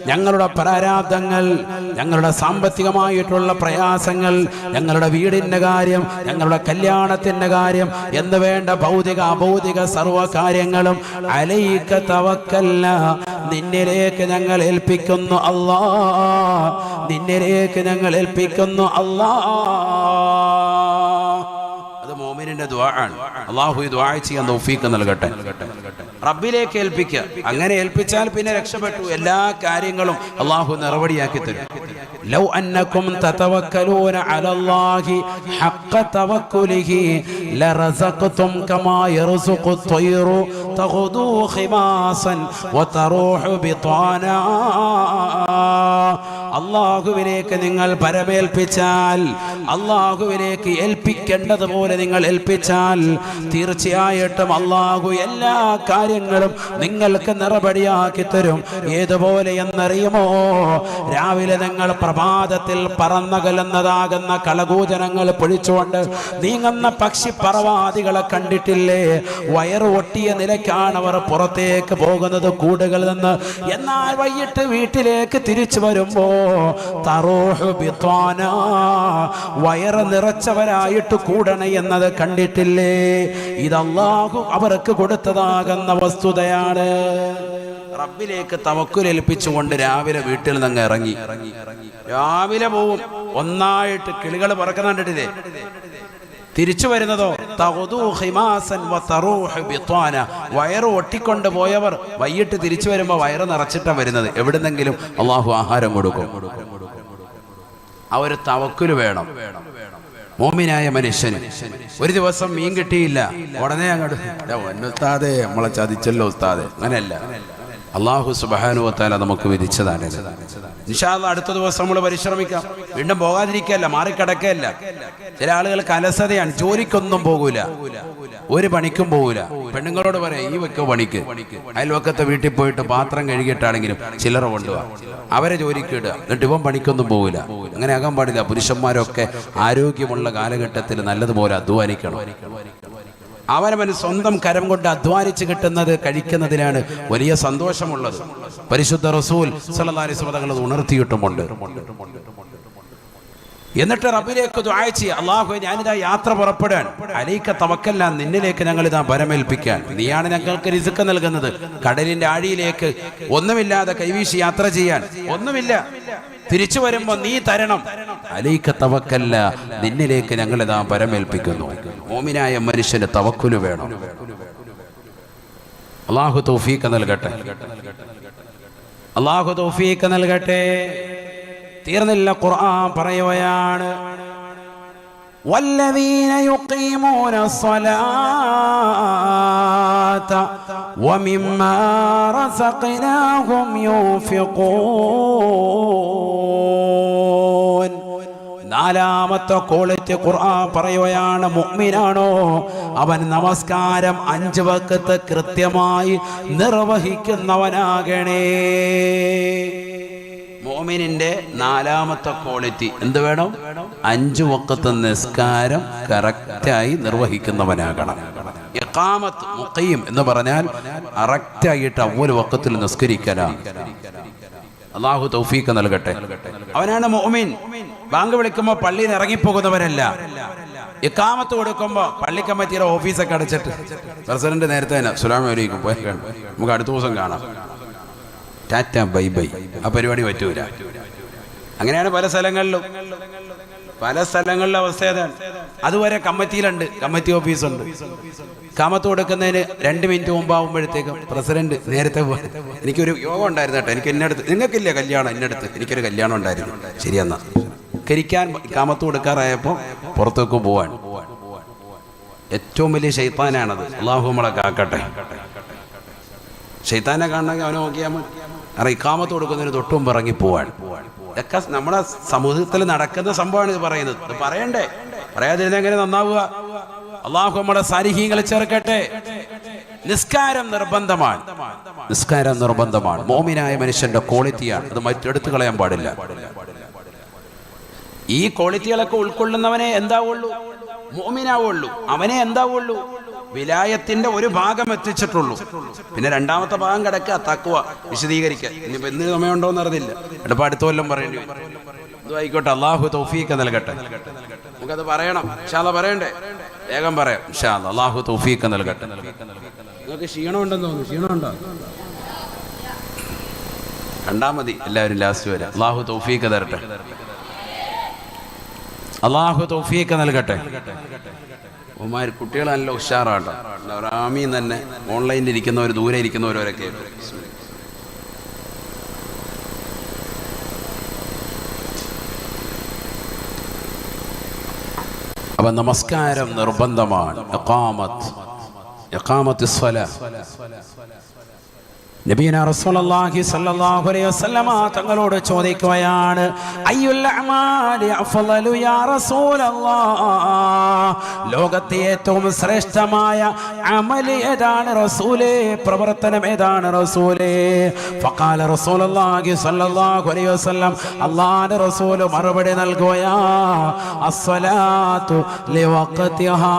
ഞങ്ങളുടെ പ്രാരാബ്ദങ്ങൾ, ഞങ്ങളുടെ സാമ്പത്തികമായിട്ടുള്ള പ്രയാസങ്ങൾ, ഞങ്ങളുടെ വീടിൻ്റെ കാര്യം, ഞങ്ങളുടെ കല്യാണത്തിൻ്റെ കാര്യം എന്ന് വേണ്ട ഭൗതിക അഭൗതിക സർവ്വ കാര്യങ്ങളും അലൈക തവക്കൽനാ, നിന്നിലേക്ക് ഞങ്ങൾ ഏൽപ്പിക്കുന്നു അല്ലാഹ്, നിന്നിലേക്ക് ഞങ്ങൾ ഏൽപ്പിക്കുന്നു അല്ലാഹ്. അത് മുഅ്മിനിന്റെ ദുആ ആണ്. അല്ലാഹു ഈ ദുആ ചെയ്യാൻ തൗഫീഖ് നൽകട്ടെ. റബ്ബിലേക്ക് ഏൽപ്പിക്കുക. അങ്ങനെ ഏൽപ്പിച്ചാൽ പിന്നെ രക്ഷപ്പെട്ടു. എല്ലാ കാര്യങ്ങളും അല്ലാഹു നിറവടിയാക്കി തരും. ലൗ അന്നകും തതവക്കലൂന അലല്ലാഹി ഹഖ്ക തവക്കുലിഹി ലറസഖതും കമാ യർസുഖു ത്വയ്റു തഖദു ഖിമാസൻ വതറൂഹു ബിതാനാ. അല്ലാഹുവിലേക്ക് നിങ്ങൾ പരമേൽപ്പിച്ചാൽ, അല്ലാഹുവിലേക്ക് ഏൽപ്പിക്കേണ്ടതുപോലെ നിങ്ങൾ ഏൽപ്പിച്ചാൽ തീർച്ചയായിട്ടും അല്ലാഹു എല്ലാ കാര്യങ്ങളും നിങ്ങൾക്ക് നിറപടിയാക്കി തരും. ഏതുപോലെ എന്നറിയുമോ? രാവിലെ നിങ്ങൾ പ്രഭാതത്തിൽ പറന്നകലുന്നതാകുന്ന കളകൂജനങ്ങൾ പൊഴിച്ചുകൊണ്ട് നീങ്ങുന്ന പക്ഷിപ്പറവാദികളെ കണ്ടിട്ടില്ലേ? വയറ് ഒട്ടിയ നിലയ്ക്കാണ് അവർ പുറത്തേക്ക് പോകുന്നത് കൂടുകളിൽ നിന്ന്. എന്നാൽ വൈകിട്ട് വീട്ടിലേക്ക് തിരിച്ചു വരുമ്പോ തറൂഹു ബിത്വാനാ, വയറ് നിറച്ചവരായിട്ട് കൂടണേ എന്നത് കണ്ടിട്ടില്ലേ? ഇത് അല്ലാഹു അവർക്ക് കൊടുത്തതാകുന്ന വസ്തുതയാണ്. റബ്ബിലേക്ക് തവക്കുൽ ഏൽപ്പിച്ചുകൊണ്ട് രാവിലെ വീട്ടിൽ നിന്ന് ഇറങ്ങി, രാവിലെ പോവും, ഒന്നായിട്ട് കിളികൾ പറക്കുന്ന കണ്ടിട്ടില്ലേ? തിരിച്ചു വരുന്നതോ തഖദു ഖിമാസൻ വതറൂഹു ബിത്വാന, വയറ് ഒട്ടിക്കൊണ്ട് പോയവർ വൈകിട്ട് തിരിച്ചു വരുമ്പോൾ വയറ് നിറച്ചിട്ടാണ് വരുന്നത്. എവിടുന്നെങ്കിലും അല്ലാഹു ആഹാരം കൊടുക്കും. ആ ഒരു തവക്കുല് വേണം മോമിനായ മനുഷ്യന്. ഒരു ദിവസം മീൻ കിട്ടിയില്ല, ഉടനെ അങ്ങോട്ട് ഉസ്താദേ നമ്മളെ ചതിച്ചല്ലോ ഉസ്താദേ. അങ്ങനെയല്ല, അല്ലാഹു സുബ്ഹാനഹു വ തആല നമുക്ക് വിധിച്ചതാണ്. ഇൻഷാ അല്ലാഹ് അടുത്ത ദിവസം നമ്മൾ പരിശ്രമിക്കാം. വീണ്ടും പോകാതിരിക്കല്ല, മാറിക്കിടക്കല്ല. ചില ആളുകൾക്ക് അലസതയാണ്, ജോലിക്കൊന്നും പോകൂല, ഒരു പണിക്കും പോകൂല. പെണ്ണുങ്ങളോട് പറയാം ഈ വെക്കോ പണിക്ക്, അയൽവക്കത്തെ വീട്ടിൽ പോയിട്ട് പാത്രം കഴുകിയിട്ടാണെങ്കിലും ചില്ലറ കൊണ്ടുപോവാ, അവരെ ജോലിക്ക് ഇടുക. എന്നിട്ട് ഇവൻ പണിക്കൊന്നും പോകൂല. അങ്ങനെ ആകാൻ പാടില്ല. പുരുഷന്മാരൊക്കെ ആരോഗ്യമുള്ള കാലഘട്ടത്തിൽ നല്ലതുപോലെ അധ്വാനിക്കണം. അവനവന് സ്വന്തം കരം കൊണ്ട് അധ്വാനിച്ച് കിട്ടുന്നത് കഴിക്കുന്നതിലാണ് വലിയ സന്തോഷമുള്ളത്. പരിശുദ്ധ റസൂൽ സല്ലല്ലാഹു അലൈഹി വസല്ലം തങ്ങൾ ഉണർത്തിയിട്ടുമുണ്ട്. എന്നിട്ട് റബ്ബിലേക്ക് ദുആ ചെയ്യുക. അല്ലാഹുവേ, ഞാനിതാ യാത്ര പുറപ്പെടാൻ, അലൈക തവക്കൽനാ, നിന്നിലേക്ക് ഞങ്ങൾ ഇതാ പരമേൽപ്പിക്കാൻ. നീയാണ് ഞങ്ങൾക്ക് റിസ്ക് നൽകുന്നത്. കടലിന്റെ ആഴിയിലേക്ക് ഒന്നുമില്ലാതെ കൈവീശി യാത്ര ചെയ്യാൻ ഒന്നുമില്ല, തിരിച്ചു വരുമ്പോ നീ തരണം. അലൈക തവക്കൽനാ, നിന്നിലേക്ക് ഞങ്ങൾ ഇതാ പരമേൽപ്പിക്കുന്നു. മോമിനായ മനുഷ്യന് തവക്കുല് വേണം. അല്ലാഹു തൗഫീഖ് നൽകട്ടെ, അല്ലാഹു തൗഫീഖ് നൽകട്ടെ. തീർന്നില്ല, ഖുർആൻ പറയുകയാണ് വല്ലദീന യുഖീമൂന സ്വലാത വമിമ്മാ റസഖ്നാഹും യുൻഫിഖൂൻ. നാലാമത്തെ ക്വാളിറ്റി ഖുർആൻ പറയുകയാണ്, മുഅ്മിനാണോ അവൻ നമസ്കാരം 5 വഖത്ത് കൃത്യമായി നിർവഹിക്കുന്നവനാകണേ. മുഅ്മിനിന്റെ നാലാമത്തെ ക്വാളിറ്റി എന്ത് വേണം? 5 വഖത്ത് നിസ്കാരം കറക്റ്റായി നിർവഹിക്കുന്നവനാകണം. ഇഖാമത്ത് മുഖീം എന്ന് പറഞ്ഞാൽ കറക്റ്റായിട്ട് അവ്വൽ വഖത്തിൽ നിസ്കരിക്കലാണ്. അള്ളാഹു തൗഫീഖ് നൽകട്ടെ. അവനാണ് മുഅ്മിൻ. ബാങ്ക് വിളിക്കുമ്പോൾ പള്ളിയിൽ നിന്ന് ഇറങ്ങിപ്പോകുന്നവരല്ല. ഇഖാമത്ത് കൊടുക്കുമ്പോൾ പള്ളി കമ്മിറ്റിയുടെ ഓഫീസൊക്കെ അടച്ചിട്ട് പ്രസിഡന്റ് നേരത്തെ തന്നെ അസ്സലാമു അലൈക്കും പോയി നമുക്ക് അടുത്ത ദിവസം കാണാം, ടാറ്റ ബൈ ബൈ, ആ പരിപാടി പറ്റൂല. അങ്ങനെയാണ് പല സ്ഥലങ്ങളിലും അവസ്ഥ ഏതാണ്. അതുവരെ കമ്മിറ്റിയിലുണ്ട്, കമ്മിറ്റി ഓഫീസുണ്ട്. കാമത്ത് കൊടുക്കുന്നതിന് 2 മിനിറ്റ് മുമ്പാകുമ്പോഴത്തേക്കും പ്രസിഡന്റ് നേരത്തെ പോയി. എനിക്കൊരു യോഗം ഉണ്ടായിരുന്നു കേട്ടോ, എനിക്ക് ഇന്നടുത്ത്, നിങ്ങൾക്കില്ല കല്യാണം, ഇന്നടുത്ത് എനിക്കൊരു കല്യാണം ഉണ്ടായിരുന്നു, ശരിയെന്നാ കരിക്കാൻ കാമത്ത് കൊടുക്കാറായപ്പോൾ പുറത്തേക്ക് പോവാൻ. ഏറ്റവും വലിയ ശൈത്താനാണത്. അള്ളാഹു നമ്മളെ കാക്കട്ടെ. ശൈത്താനെ കാണണമെങ്കിൽ അവനെ നോക്കിയാൽ മതി. കാരണം ഇഖാമത്ത് കൊടുക്കുന്നതിന് തൊട്ടും ഇറങ്ങി പോവാൻ. ഇതൊക്കെ നമ്മുടെ സമൂഹത്തിൽ നടക്കുന്ന സംഭവമാണ് ഇത് പറയുന്നത്. ഇത് പറയണ്ടേ, പറയാതിരുന്ന എങ്ങനെ നന്നാവുക? അള്ളാഹു നമ്മുടെ സാലിഹീങ്ങളെ ചേർക്കട്ടെ. നിസ്കാരം നിർബന്ധമാണ്. നിസ്കാരം നിർബന്ധമാണ്. മോമിനായ മനുഷ്യന്റെ ക്വാളിറ്റിയാണ്. അത് മറ്റെടുത്ത് കളയാൻ പാടില്ല. ഈ ക്വാളിറ്റികളൊക്കെ ഉൾക്കൊള്ളുന്നവനെ എന്താവുള്ളൂ? മോമിനാവുള്ളൂ. അവനെ എന്താവുള്ളൂ? വിലായത്തിന്റെ ഒരു ഭാഗം എത്തിച്ചിട്ടുള്ളൂ. പിന്നെ രണ്ടാമത്തെ ഭാഗം കിടക്കുക തഖ്വ വിശദീകരിക്കുക. ഇനിയിപ്പോൾ എന്തിനു സമയമുണ്ടോ എന്ന് അറിയില്ല. എടുപ്പോൾ അടുത്ത കൊല്ലം പറയേണ്ടി വരും. ഇത് ആയിക്കോട്ടെ. അള്ളാഹു തൗഫീഖ് നൽകട്ടെ. നമുക്കത് പറയണം. ഇൻഷാ അല്ലാഹ് പറയണ്ടേ? വേഗം പറയാം ഇൻഷാ അല്ലാഹ്. അള്ളാഹു തൗഫീഖ് നൽകട്ടെ. നിങ്ങൾക്ക് ക്ഷീണമുണ്ടെന്ന് തോന്നുന്നു. ക്ഷീണമുണ്ടോ? കണ്ടാ മതി എല്ലാവരും ലാസ്റ്റ് വരെ. അള്ളാഹു തൗഫീഖ് തരട്ടെ. അള്ളാഹു തൗഫീഖ് നൽകട്ടെ. ഉമ്മാർ കുട്ടികൾ നല്ല ഉഷാറാട്ടോ. ആമീൻ തന്നെ. ഓൺലൈനിൽ ഇരിക്കുന്നവർ, ദൂരെ ഇരിക്കുന്നവരൊക്കെ അപ്പൊ നമസ്കാരം നിർബന്ധമാണ്. ഇഖാമത്ത് സ്വലാത്ത്. നബിയുനാ റസൂലുള്ളാഹി സ്വല്ലല്ലാഹു അലൈഹി വസല്ലമ തങ്ങളോട് ചോദിക്കുകയാണ്, അയ്യുൽ അഅമാലി അഫ്ളലു യാ റസൂലല്ലാഹ്, ലോകത്തെ ഏറ്റവും ശ്രേഷ്ഠമായ അമൽ ഏതാണ് റസൂലേ? പ്രവർത്തനം ഏതാണ് റസൂലേ? ഫഖാല റസൂലുള്ളാഹി സ്വല്ലല്ലാഹു അലൈഹി വസല്ലം, അല്ലാഹുവിന്റെ റസൂൽ മറുപടി നൽകുകയാ, അസ്സലാത്തു ലിവഖതിഹാ,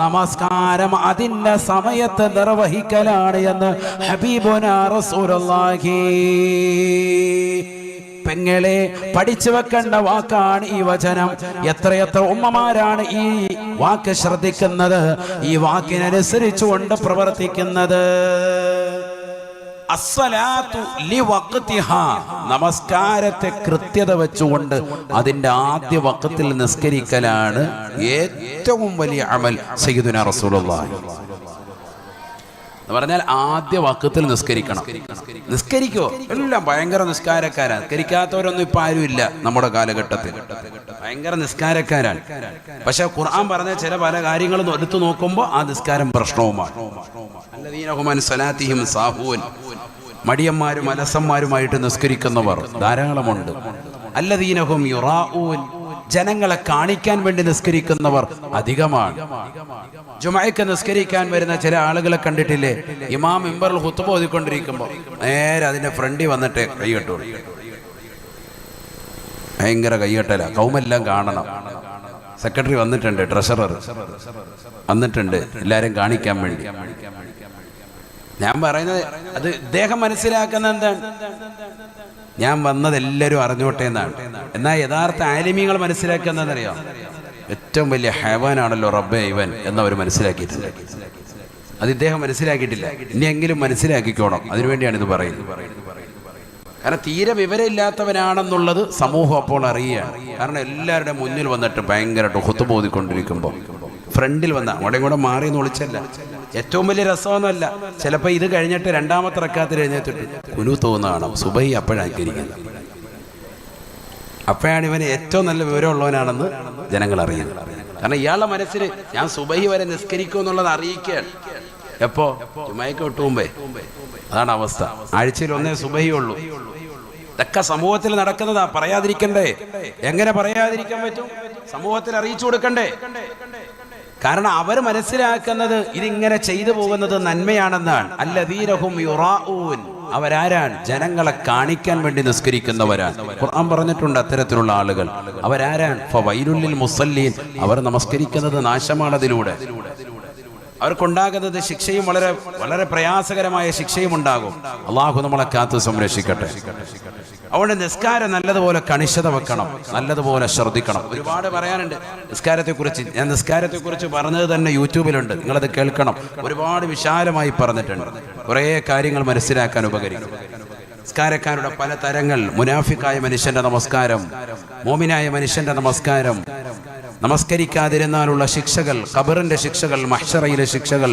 നമസ്കാരം അതിന്റെ സമയത്ത് നിർവഹിക്കലാണ് എന്ന് ഹബീബുനാ റസൂലുള്ളാഹി. പെങ്ങളെ, പഠിച്ചു വെക്കേണ്ട വാക്കാണ് ഈ വചനം. എത്രയെത്ര ഉമ്മമാരാണ് ഈ വാക്ക് ശ്രദ്ധിക്കുന്നത്, ഈ വാക്കിനനുസരിച്ചുകൊണ്ട് പ്രവർത്തിക്കുന്നത്. അസ്സലാത്തു ലിവഖതിഹാ, നമസ്കാരത്തെ കൃത്യത വെച്ചുകൊണ്ട് അതിന്റെ ആദ്യ വഖത്തിൽ നിസ്കരിക്കലാണ് ഏറ്റവും വലിയ അമൽ. സയ്യിദുനാ റസൂലുള്ളാഹി എന്ന് പറഞ്ഞാൽ ആദ്യ വഖത്തിൽ നിസ്കരിക്കണം. നിസ്കരിക്കോ? എല്ലാം ഭയങ്കര നിസ്കാരക്കാരാണ്. നിസ്കരിക്കാത്തവരൊന്നും ഇപ്പൊ ആരുമില്ല നമ്മുടെ കാലഘട്ടത്തിൽ. ഭയങ്കര നിസ്കാരക്കാരാണ്. പക്ഷെ ഖുർആൻ പറഞ്ഞ ചില പല കാര്യങ്ങളും എടുത്തു നോക്കുമ്പോൾ ആ നിസ്കാരം പ്രശ്നവുമാണ്. അല്ലദീനഹും അൻ സ്വലാത്തിഹിം സാഹൂൻ, മടിയന്മാരും അലസന്മാരുമായിട്ട് നിസ്കരിക്കുന്നവർ ധാരാളമുണ്ട്. അല്ലദീനഹും യുറാഊൻ, ജനങ്ങളെ കാണിക്കാൻ വേണ്ടി നിസ്കരിക്കുന്നവർ അധികമാണ്. ജുമഅയ്ക്ക് നിസ്കരിക്കാൻ വരുന്ന ചില ആളുകളെ കണ്ടിട്ടില്ലേ? ഇമാം മിമ്പറിൽ ഖുത്ബ ഓതിക്കൊണ്ടിരിക്കുമ്പോൾ നേരെ അതിന്റെ ഫ്രണ്ടിൽ വന്നിട്ട് കൈകെട്ടു. ഭയങ്കര കൈകെട്ടല. കൗമെല്ലാം കാണണം. സെക്രട്ടറി വന്നിട്ടുണ്ട്, ട്രഷറർ വന്നിട്ടുണ്ട്, എല്ലാരും കാണിക്കാൻ വേണ്ടി. ഞാൻ പറയുന്നത് അത് ഇദ്ദേഹം മനസ്സിലാക്കുന്ന എന്താണ്? ഞാൻ വന്നത് എല്ലാവരും അറിഞ്ഞോട്ടെ എന്നാണ്. എന്നാൽ യഥാർത്ഥ ആലിമീങ്ങൾ മനസ്സിലാക്കുന്നതെന്നറിയാം, ഏറ്റവും വലിയ ഹൈവാനാണല്ലോ റബ്ബേ ഇവൻ എന്നവർ മനസ്സിലാക്കിയിട്ടുണ്ട്. അത് ഇദ്ദേഹം മനസ്സിലാക്കിയിട്ടില്ല. ഇനിയെങ്കിലും മനസ്സിലാക്കിക്കോണം. അതിനുവേണ്ടിയാണ് ഇത് പറയുന്നത്. കാരണം തീരെ വിവരമില്ലാത്തവനാണെന്നുള്ളത് സമൂഹം അപ്പോൾ അറിയുകയാണ്. കാരണം എല്ലാവരുടെ മുന്നിൽ വന്നിട്ട് ഭയങ്കരമായിട്ട് ഖുത്ബ ഓതിക്കൊണ്ടിരിക്കുമ്പോൾ ഫ്രണ്ടിൽ വന്ന അവിടെ കൂടെ മാറി എന്ന് വിളിച്ചല്ല. ഏറ്റവും വലിയ രസമൊന്നുമല്ല. ചിലപ്പോൾ ഇത് കഴിഞ്ഞിട്ട് രണ്ടാമത്തെ റക്അത്തിൽ എഴുന്നേറ്റിട്ട് കുനൂത്ത് തോന്നുന്നതാണ്. സുബഹി അപ്പോഴായിരിക്കുന്നത്. അപ്പോഴാണ് ഇവന് ഏറ്റവും നല്ല വിവരമുള്ളവനാണെന്ന് ജനങ്ങൾ അറിയുന്നത്. കാരണം ഇയാളുടെ മനസ്സിൽ ഞാൻ സുബഹി വരെ നിസ്കരിക്കും എന്നുള്ളത് അറിയിക്കുകയാണ്. എപ്പോ? ജുമഅയ്ക്ക് തൊട്ട് മുമ്പേ. അതാണ് അവസ്ഥ. ആഴ്ചയിൽ ഒന്നേ സുബഹി ഉള്ളൂ. ഇതൊക്കെ സമൂഹത്തിൽ നടക്കുന്നതാ. പറയാതിരിക്കണ്ടേ? എങ്ങനെ പറയാതിരിക്കാൻ പറ്റും? സമൂഹത്തിൽ അറിയിച്ചു കൊടുക്കണ്ടേ? കാരണം അവർ മനസ്സിലാക്കുന്നത് ഇതിങ്ങനെ ചെയ്തു പോകുന്നത് നന്മയാണെന്നാണ്. അല്ലദീനഹും യുറാഊൻ, അവരാരാണ്? ജനങ്ങളെ കാണിക്കാൻ വേണ്ടി നിസ്കരിക്കുന്നവരാണ്. ഖുർആൻ പറഞ്ഞിട്ടുണ്ട് അത്തരത്തിലുള്ള ആളുകൾ അവരാരാണ്? ഫവൈലുൽ ലിൽ മുസല്ലീൻ, അവർ നമസ്കരിക്കുന്നത് നാശമാണതിലൂടെ. അവർക്കുണ്ടാകുന്നത് ശിക്ഷയും വളരെ വളരെ പ്രയാസകരമായ ശിക്ഷയും ഉണ്ടാകും. അള്ളാഹു നമ്മളെ കാത്തു സംരക്ഷിക്കട്ടെ. അതുകൊണ്ട് നിസ്കാരം നല്ലതുപോലെ കണിശത വെക്കണം, നല്ലതുപോലെ ശ്രദ്ധിക്കണം. ഒരുപാട് പറയാനുണ്ട് നിസ്കാരത്തെക്കുറിച്ച്. ഞാൻ നിസ്കാരത്തെക്കുറിച്ച് പറഞ്ഞത് തന്നെ യൂട്യൂബിലുണ്ട്, നിങ്ങളത് കേൾക്കണം. ഒരുപാട് വിശാലമായി പറഞ്ഞിട്ടുണ്ട്, കുറേ കാര്യങ്ങൾ മനസ്സിലാക്കാൻ ഉപകരിക്കും. നിസ്കാരക്കാരുടെ പല തരങ്ങൾ: മുനാഫിക്കായ മനുഷ്യന്റെ നമസ്കാരം, മോമിനായ മനുഷ്യന്റെ നമസ്കാരം, നമസ്കരിക്കാതിരുന്നാലുള്ള ശിക്ഷകൾ, ഖബറിന്റെ ശിക്ഷകൾ, മഹ്ശറയിലെ ശിക്ഷകൾ,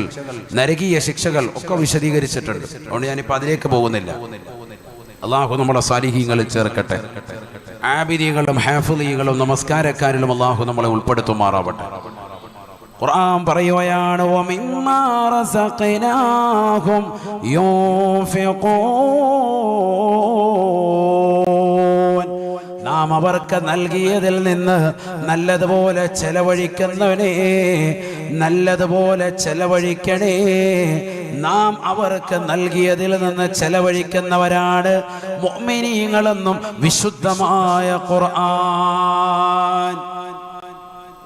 നരകീയ ശിക്ഷകൾ ഒക്കെ വിശദീകരിച്ചിട്ടുണ്ട്. അതുകൊണ്ട് ഞാനിപ്പോൾ അതിലേക്ക് പോകുന്നില്ല. അള്ളാഹു നമ്മളെ സാലിഹീങ്ങളിൽ ചേർക്കട്ടെ. ആബിദീങ്ങളും ഹാഫിളീങ്ങളും നമസ്കാരക്കാരിലും അള്ളാഹു നമ്മളെ ഉൾപ്പെടുത്തുമാറാവട്ടെ. ഖുർആൻ പറയുകയാണ്, വമിമ്മാ റസഖനാഹും യുൻഫിഖൂൻ. നാം അവർക്ക് നൽകിയതിൽ നിന്ന് നല്ലതുപോലെ ചെലവഴിക്കുന്നവനെ, നല്ലതുപോലെ ചെലവഴിക്കണേ. നാം അവർക്ക് നൽകിയതിൽ നിന്ന് ചെലവഴിക്കുന്നവരാണ് മുഅ്മിനീങ്ങളെന്നും വിശുദ്ധമായ ഖുർആൻ.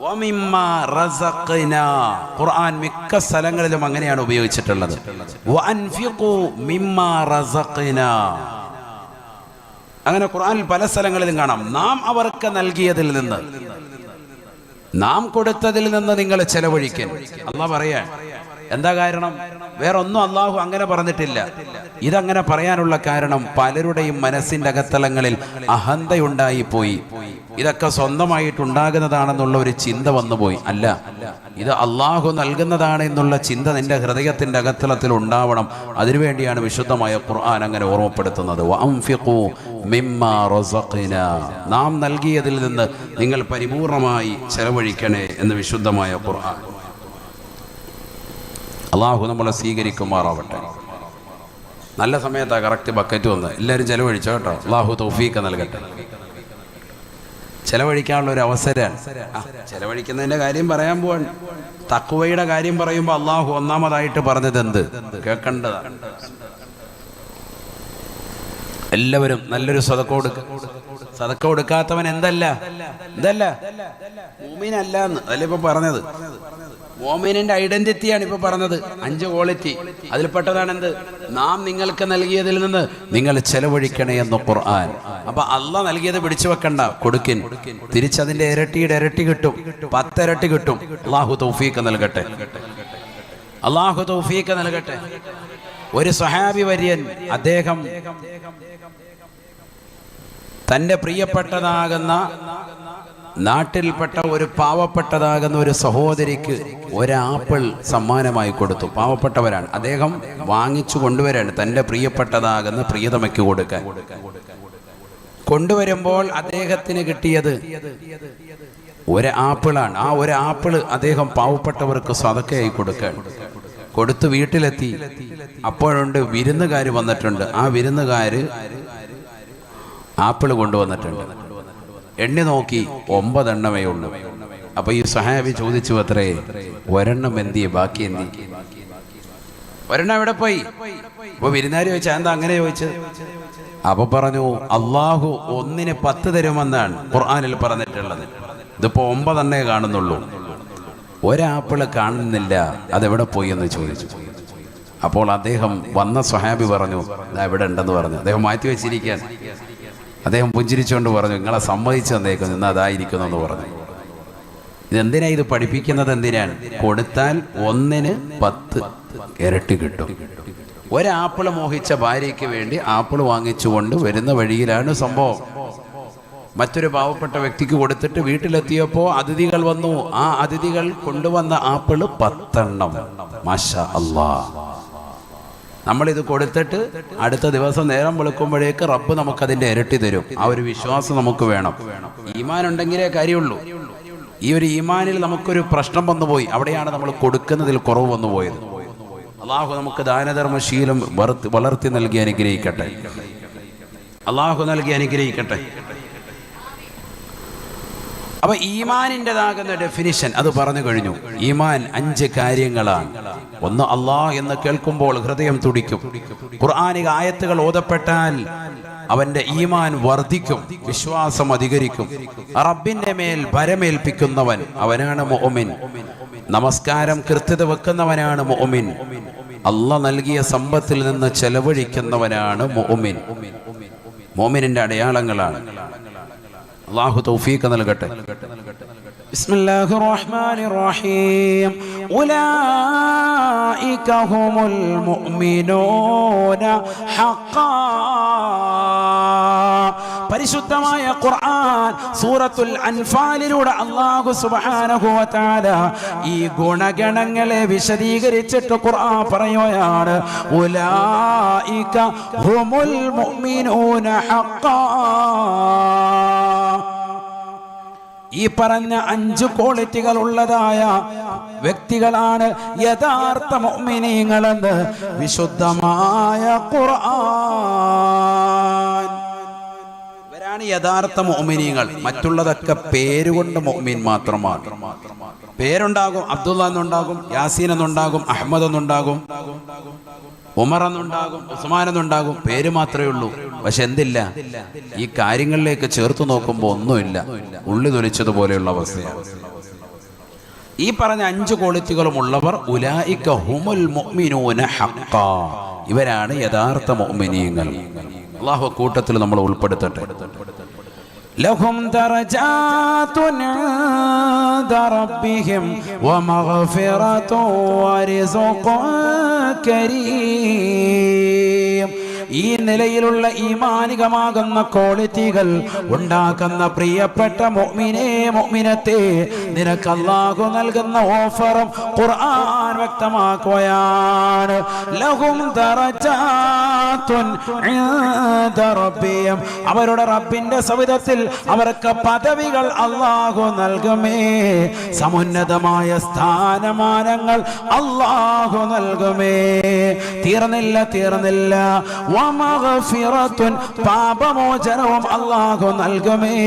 വമിമ്മാ റസഖ്നാ, ഖുർആൻ മിക്ക സ്ഥലങ്ങളിലും അങ്ങനെയാണ് ഉപയോഗിച്ചിട്ടുള്ളത്. വഅൻഫിഖൂ മിമ്മാ റസഖ്നാ, അങ്ങനെ ഖുർആനിൽ പല സ്ഥലങ്ങളിലും കാണാം. നാം അവർക്ക് നൽകിയതിൽ നിന്ന്, നാം കൊടുത്തതിൽ നിന്ന് നിങ്ങൾ ചെലവഴിക്കാൻ അല്ലാഹു പറയാൻ. എന്താ കാരണം? വേറെ ഒന്നും അള്ളാഹു അങ്ങനെ പറഞ്ഞിട്ടില്ല. ഇതങ്ങനെ പറയാനുള്ള കാരണം പലരുടെയും മനസ്സിന്റെ അകത്തളങ്ങളിൽ അഹന്തയുണ്ടായി പോയി. ഇതൊക്കെ സ്വന്തമായിട്ടുണ്ടാകുന്നതാണെന്നുള്ള ഒരു ചിന്ത വന്നുപോയി. അല്ല, ഇത് അള്ളാഹു നൽകുന്നതാണ് എന്നുള്ള ചിന്ത നിന്റെ ഹൃദയത്തിന്റെ അകത്തളത്തിൽ ഉണ്ടാവണം. അതിനുവേണ്ടിയാണ് വിശുദ്ധമായ ഖുർആൻ അങ്ങനെ ഓർമ്മപ്പെടുത്തുന്നത്. വഅൻഫിഖൂ മിമ്മാ റസഖ്നാ, നാം നൽകിയതിൽ നിന്ന് നിങ്ങൾ പരിപൂർണമായി ചെലവഴിക്കണേ എന്ന് വിശുദ്ധമായ ഖുർആൻ. അള്ളാഹു നമ്മളെ സ്വീകരിക്കുമാറാവട്ടെ. നല്ല സമയത്താണ് കറക്റ്റ് ബക്കറ്റ് വന്ന് എല്ലാവരും ചെലവഴിച്ചോ കേട്ടോ. അള്ളാഹു തൗഫീഖ് നൽകട്ടെ. ചെലവഴിക്കാനുള്ള ഒരു അവസരമാണ്. ചെലവഴിക്കുന്നതിന്റെ കാര്യം പറയാൻ പോവാണ്. തഖ്വയുടെ കാര്യം പറയുമ്പോൾ അള്ളാഹു ഒന്നാമതായിട്ട് പറഞ്ഞത് എന്ത് കേൾക്കേണ്ടതാണ്? എല്ലാവരും നല്ലൊരു സദഖ കൊടുക്കുക. സദഖ കൊടുക്കാത്തവൻ എന്തല്ല മുഅ്മിനല്ല എന്ന് അതല്ലേ ഇപ്പൊ പറഞ്ഞത്. മുഅ്മിനിന്റെ ഐഡന്റിറ്റിയാണ് ഇപ്പൊ പറഞ്ഞത്. 5 ക്വാളിറ്റി, അതിൽപ്പെട്ടതാണ് എന്ത്? നാം നിങ്ങൾക്ക് നൽകിയതിൽ നിന്ന് നിങ്ങൾ ചെലവഴിക്കണേ എന്ന് ഖുർആൻ. അപ്പൊ അള്ളാഹ് നൽകിയത് പിടിച്ചു വെക്കണ്ട, കൊടുക്കിൻ. തിരിച്ചതിന്റെ ഇരട്ടിയുടെ ഇരട്ടി കിട്ടും, 10 ഇരട്ടി കിട്ടും. അള്ളാഹു തൗഫീഖ് നൽകട്ടെ. അള്ളാഹു തൗഫീഖ് നൽകട്ടെ. ഒരു സ്വഹാബി വര്യൻ, അദ്ദേഹം തന്റെ പ്രിയപ്പെട്ടതാകുന്ന നാട്ടിൽപ്പെട്ട ഒരു പാവപ്പെട്ടതാകുന്ന ഒരു സഹോദരിക്ക് ഒരാപ്പിൾ സമ്മാനമായി കൊടുത്തു. പാവപ്പെട്ടവരാണ്, അദ്ദേഹം വാങ്ങിച്ചു കൊണ്ടുവരാണ് തൻ്റെ പ്രിയപ്പെട്ടതാകുന്ന പ്രിയതമയ്ക്ക് കൊടുക്കാൻ. കൊണ്ടുവരുമ്പോൾ അദ്ദേഹത്തിന് കിട്ടിയത് ഒരു ആപ്പിളാണ്. ആ ഒരു ആപ്പിള് അദ്ദേഹം പാവപ്പെട്ടവർക്ക് സദക്കയായി കൊടുക്കാൻ കൊടുത്തു. വീട്ടിലെത്തി, അപ്പോഴുണ്ട് വിരുന്നുകാർ വന്നിട്ടുണ്ട്. ആ വിരുന്നുകാര് ആപ്പിള് കൊണ്ടുവന്നിട്ടുണ്ട്. എണ്ണി നോക്കി 9 എണ്ണമേ ഉള്ളൂ. അപ്പൊ ഈ സഹാബി ചോദിച്ചു, അത്രേ ഒരെണ്ണം എന്തിയെ, ബാക്കി എന്തി? ഒരെണ്ണം എവിടെ പോയി? അപ്പൊ വിരുന്നുകാര് ചോദിച്ചാൽ എന്താ അങ്ങനെ ചോദിച്ചത്? അപ്പൊ പറഞ്ഞു, അള്ളാഹു 1-ന് 10 തരുമെന്നാണ് ഖുർആനിൽ പറഞ്ഞിട്ടുള്ളത്. ഇതിപ്പോ 9 എണ്ണേ കാണുന്നുള്ളൂ, ഒരാപ്പിള് കാണുന്നില്ല, അതെവിടെ പോയി എന്ന് ചോദിച്ചു. അപ്പോൾ അദ്ദേഹം വന്ന സ്വഹാബി പറഞ്ഞു, ഇതാ ഇവിടെ ഉണ്ടെന്ന് പറഞ്ഞു. അദ്ദേഹം മാറ്റി വെച്ചിരിക്കാൻ. അദ്ദേഹം പുഞ്ചിരിച്ചുകൊണ്ട് പറഞ്ഞു, നിങ്ങളെ സമ്മതിച്ചു തന്നേക്കും, ഇന്ന് അതായിരിക്കുന്നു എന്ന് പറഞ്ഞു. ഇതെന്തിനാ ഇത് പഠിപ്പിക്കുന്നത്? എന്തിനാണ്? കൊടുത്താൽ 1-ന് 10 ഇരട്ടി കിട്ടും. ഒരാപ്പിള് മോഹിച്ച ഭാര്യയ്ക്ക് വേണ്ടി ആപ്പിള് വാങ്ങിച്ചുകൊണ്ട് വരുന്ന വഴിയിലാണ് സംഭവം. മറ്റൊരു പാവപ്പെട്ട വ്യക്തിക്ക് കൊടുത്തിട്ട് വീട്ടിലെത്തിയപ്പോൾ അതിഥികൾ വന്നു. ആ അതിഥികൾ കൊണ്ടുവന്ന ആപ്പിള് 10 എണ്ണം. മാഷാ അല്ലാഹ്. നമ്മളിത് കൊടുത്തിട്ട് അടുത്ത ദിവസം നേരം വെളുക്കുമ്പോഴേക്ക് റബ്ബ് നമുക്കതിൻ്റെ ഇരട്ടി തരും. ആ ഒരു വിശ്വാസം നമുക്ക് വേണം. ഈമാൻ ഉണ്ടെങ്കിലേ കാര്യമുള്ളൂ. ഈ ഒരു ഈമാനിൽ നമുക്കൊരു പ്രശ്നം വന്നുപോയി. അവിടെയാണ് നമ്മൾ കൊടുക്കുന്നതിൽ കുറവ് വന്നുപോയത്. അള്ളാഹു നമുക്ക് ദാനധർമ്മശീലം വളർത്തി നൽകി അനുഗ്രഹിക്കട്ടെ. അള്ളാഹു നൽകി അനുഗ്രഹിക്കട്ടെ. അപ്പൊ ഈമാനിൻ്റെതാകുന്ന ഡെഫിനിഷൻ അത് പറഞ്ഞു കഴിഞ്ഞു. ഈമാൻ 5 കാര്യങ്ങളാണ്. ഒന്ന്, അള്ളാഹ് എന്ന് കേൾക്കുമ്പോൾ ഹൃദയം തുടിക്കും. ഖുർആനിക ആയത്തുകൾ ഓതപ്പെട്ടാൽ അവന്റെ ഈമാൻ വർദ്ധിക്കും, വിശ്വാസം അധികരിക്കും. റബ്ബിന്റെ മേൽ ഭരമേൽപ്പിക്കുന്നവൻ അവനാണ് മുഅ്മിൻ. നമസ്കാരം കൃത്യത വെക്കുന്നവനാണ് മുഅ്മിൻ. അല്ലാഹ് നൽകിയ സമ്പത്തിൽ നിന്ന് ചെലവഴിക്കുന്നവനാണ് മുഅ്മിൻ. മുഅ്മിനിന്റെ അടയാളങ്ങളാണ്. അല്ലാഹു തൗഫീഖ് നൽകട്ടെ. ബിസ്മില്ലാഹിർ റഹ്മാനിർ റഹീം. ഉലൈക ഹുമുൽ മുഅ്മിനൂന ഹഖ്ഖാ. പരിശുദ്ധമായ ഖുർആൻ സൂറത്തുൽ അൻഫാലിലൂടെ അല്ലാഹു സുബ്ഹാനഹു വ തആല ഈ ഗുണഗണങ്ങളെ വിശദീകരിച്ചിട്ട് ഖുർആൻ പറയുകയാണ്, ഉലൈക ഹുമുൽ മുഅ്മിനൂന ഹഖ്ഖാ. ഈ പറഞ്ഞ 5 ക്വാളിറ്റികൾ ഉള്ളതായ വ്യക്തികളാണ് യഥാർത്ഥ മുഅ്മിനീങ്ങളെന്ന് വിശുദ്ധമായ ഖുർആൻ. ഇവരാണ് യഥാർത്ഥ മുഅ്മിനീങ്ങൾ. മറ്റുള്ളതൊക്കെ പേരുകൊണ്ട് മുഅ്മിൻ മാത്രമാണ്. പേരുണ്ടാകും, അബ്ദുള്ള എന്നുണ്ടാകും, യാസീൻ എന്നുണ്ടാകും, അഹമ്മദ് എന്നുണ്ടാകും, ഉമർ എന്നുണ്ടാകും, ഉസ്മാൻ എന്നുണ്ടാകും. പേര് മാത്രമേ ഉള്ളൂ. പക്ഷെ എന്തില്ല, ഈ കാര്യങ്ങളിലേക്ക് ചേർത്ത് നോക്കുമ്പോൾ ഒന്നുമില്ല, ഉള്ളി തൊലിച്ചതുപോലെയുള്ള അവസ്ഥയാണ്. ഈ പറഞ്ഞ 5 ക്വാളിറ്റികളും ഉള്ളവർ ഉലൈക ഹുമുൽ മുഅ്മിനൂന ഹഖ്ഖാ. ഇവരാണ് യഥാർത്ഥ മുഅ്മിനീങ്ങൾ. അല്ലാഹു കൂട്ടത്തിൽ നമ്മൾ ഉൾപ്പെടുത്തട്ടെ. ലഹും ദറജാതുൻ ഇൻദ റബ്ബിഹിം വമഗ്ഫിറതുൻ വറിസ്ഖുൻ കരീം. ഈ നിലയിലുള്ള ഈമാനികമാകുന്ന ക്വാളിറ്റികൾ ഉണ്ടാക്കുന്ന പ്രിയപ്പെട്ട മുഅ്മിനേ മുഅ്മിനത്തെ, നിനക്ക് അല്ലാഹു നൽകുന്ന ഓഫറും ഖുർആൻ വ്യക്തമാക്കുകയാണ്. ലഹും ദറജാതുൻ ഇൻദ റബ്ബിഹിം. അവരുടെ റബ്ബിന്റെ സവിധത്തിൽ അവർക്ക് പദവികൾ അല്ലാഹു നൽകുമേ. സമുന്നതമായ സ്ഥാനമാനങ്ങൾ അല്ലാഹു നൽകുമേ. തീർന്നില്ല. വമഗ്ഫിറത്തുൻ, പാപമോചനവും അല്ലാഹു നൽകുമേ.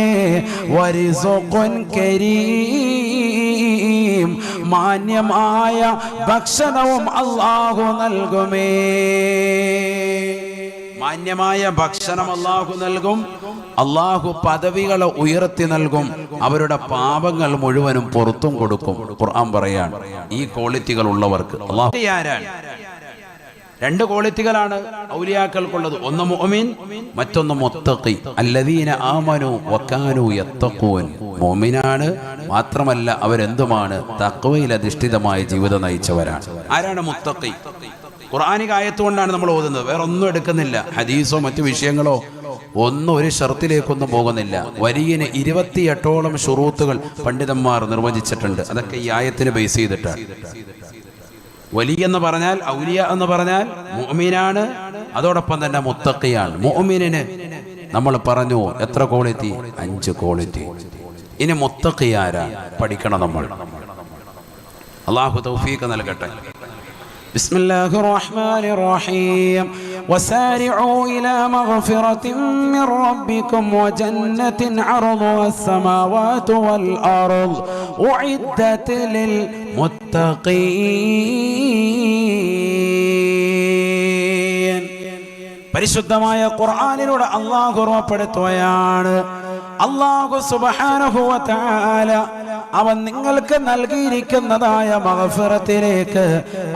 വറിസ്ഖുൻ കരീം, മാന്യമായ ഭക്ഷണവും അല്ലാഹു നൽകുമേ. മാന്യമായ ഭക്ഷണം അല്ലാഹു നൽകും. അല്ലാഹു പദവികളെ ഉയർത്തി നൽകും. അവരുടെ പാപങ്ങൾ മുഴുവനും പുറത്തും കൊടുക്കും. ഖുർആൻ പറയാണ് ഈ ക്വാളിറ്റികൾ ഉള്ളവർക്ക് അല്ലാഹു. 2 ക്വാളിറ്റികളാണ് ഔലിയാക്കൾക്കുള്ളത്. ഒന്ന് മുഅ്മിൻ, മറ്റൊന്ന് മുത്തഖി. അല്ലദീന ആമനു വകാനു യത്തഖൂൻ. മുഅ്മിനാണ്, മാത്രമല്ല അവരെന്തുമാണ്, തഖ്വയിൽ അധിഷ്ഠിതമായ ജീവിതം നയിച്ചവരാണ്. ആരാണ് മുത്തഖി? ഖുർആനിക ആയത്തുകൊണ്ടാണ് നമ്മൾ ഓതുന്നത്, വേറെ ഒന്നും എടുക്കുന്നില്ല. ഹദീസോ മറ്റു വിഷയങ്ങളോ ഒന്നും ഒരു ഷർത്തിലേക്കൊന്നും പോകുന്നില്ല. വലിയന് 28ഓളം ശുറൂത്തുകൾ പണ്ഡിതന്മാർ നിർവചിച്ചിട്ടുണ്ട്. അതൊക്കെ ഈ ആയത്തിന് ബേസ് ചെയ്തിട്ടാണ്. വലിയ എന്ന് പറഞ്ഞാൽ, ഔലിയ എന്ന് പറഞ്ഞാൽ മുഅ്മിനാണ്, അതോടൊപ്പം തന്നെ മുത്തഖിയാണ്. മുഅ്മിനിന് നമ്മൾ പറഞ്ഞു എത്ര ക്വാളിറ്റി? 5 ക്വാളിറ്റി. ഇനി മുത്തഖി ആരാണ് പഠിക്കണം നമ്മൾ. അല്ലാഹു തൗഫീഖ് നൽകട്ടെ. ബിസ്മില്ലാഹിർ റഹ്മാനിർ റഹീം. വസാരിഉ ഇലാ മഗ്ഫിറത്തിൻ മിർ റബ്ബിക്കും വജന്നത്തിൻ അർദുഹാ അസ്സമാവാതു വൽ അർദ് ഉഇദ്ദത് ലിൽ മുത്തഖീൻ. പരിശുദ്ധമായ ഖുർആനിലൂടെ അല്ലാഹു ഓർമ്മപ്പെടുത്തുകയാണ്, അല്ലാഹു സുബ്ഹാനഹു വ തആല അവൻ നിങ്ങൾക്ക് നൽകിയിരിക്കുന്നതായ മഗ്ഫിറത്തിലേക്ക്,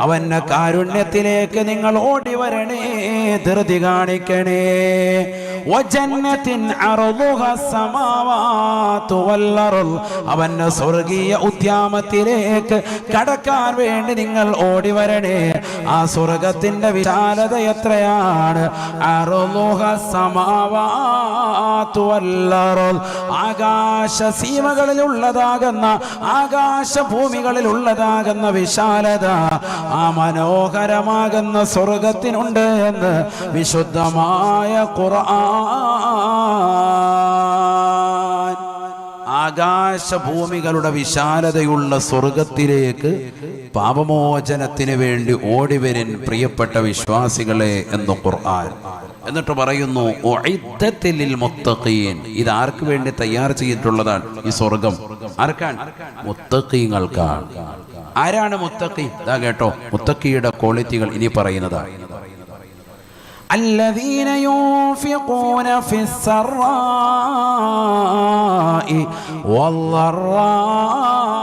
അവന്റെ കാരുണ്യത്തിലേക്ക് നിങ്ങൾ ഓടി വരണേ, ധൃതി കാണിക്കണേ. വജന്നത്തിൻ അർദുഹാ അസ്സമാവാതു വൽ അർദ്, അവന്റെ സ്വർഗീയ ഉദ്യാനത്തിലേക്ക് കടക്കാൻ വേണ്ടി നിങ്ങൾ ഓടി വരണേ. ആ സ്വർഗത്തിന്റെ വിശാലത എത്രയാണ്? അർദുഹാ അസ്സമാവാതു വൽ അർദ്, ആകാശ സീമകളിലുള്ളതാകുന്ന, ആകാശഭൂമികളിലുള്ളതാകുന്ന വിശാലത ആ മനോഹരമാകുന്ന സ്വർഗത്തിനുണ്ട് എന്ന് വിശുദ്ധമായ ഖുർആൻ. ആകാശഭൂമികളുടെ വിശാലതയുള്ള സ്വർഗത്തിലേക്ക് പാപമോചനത്തിന് വേണ്ടി ഓടിവരിൻ പ്രിയപ്പെട്ട വിശ്വാസികളെ എന്ന് ഖുർആൻ. എന്നിട്ട് പറയുന്നു ഉഇദ്ദത്തിൽ ലിൽ മുത്തഖീൻ. ഇത് ആർക്ക് വേണ്ടി തയ്യാർ ചെയ്തിട്ടുള്ളതാണ് ഈ സ്വർഗം? ആർക്കാണ്? മുത്തഖീങ്ങൾക്കാണ്. ആരാണ് മുത്തഖി? ഇതാ കേട്ടോ, മുത്തഖിയുടെ ക്വാളിറ്റികൾ ഇനി പറയുന്നതാണ്. الذين ينفقون في السراء والضراء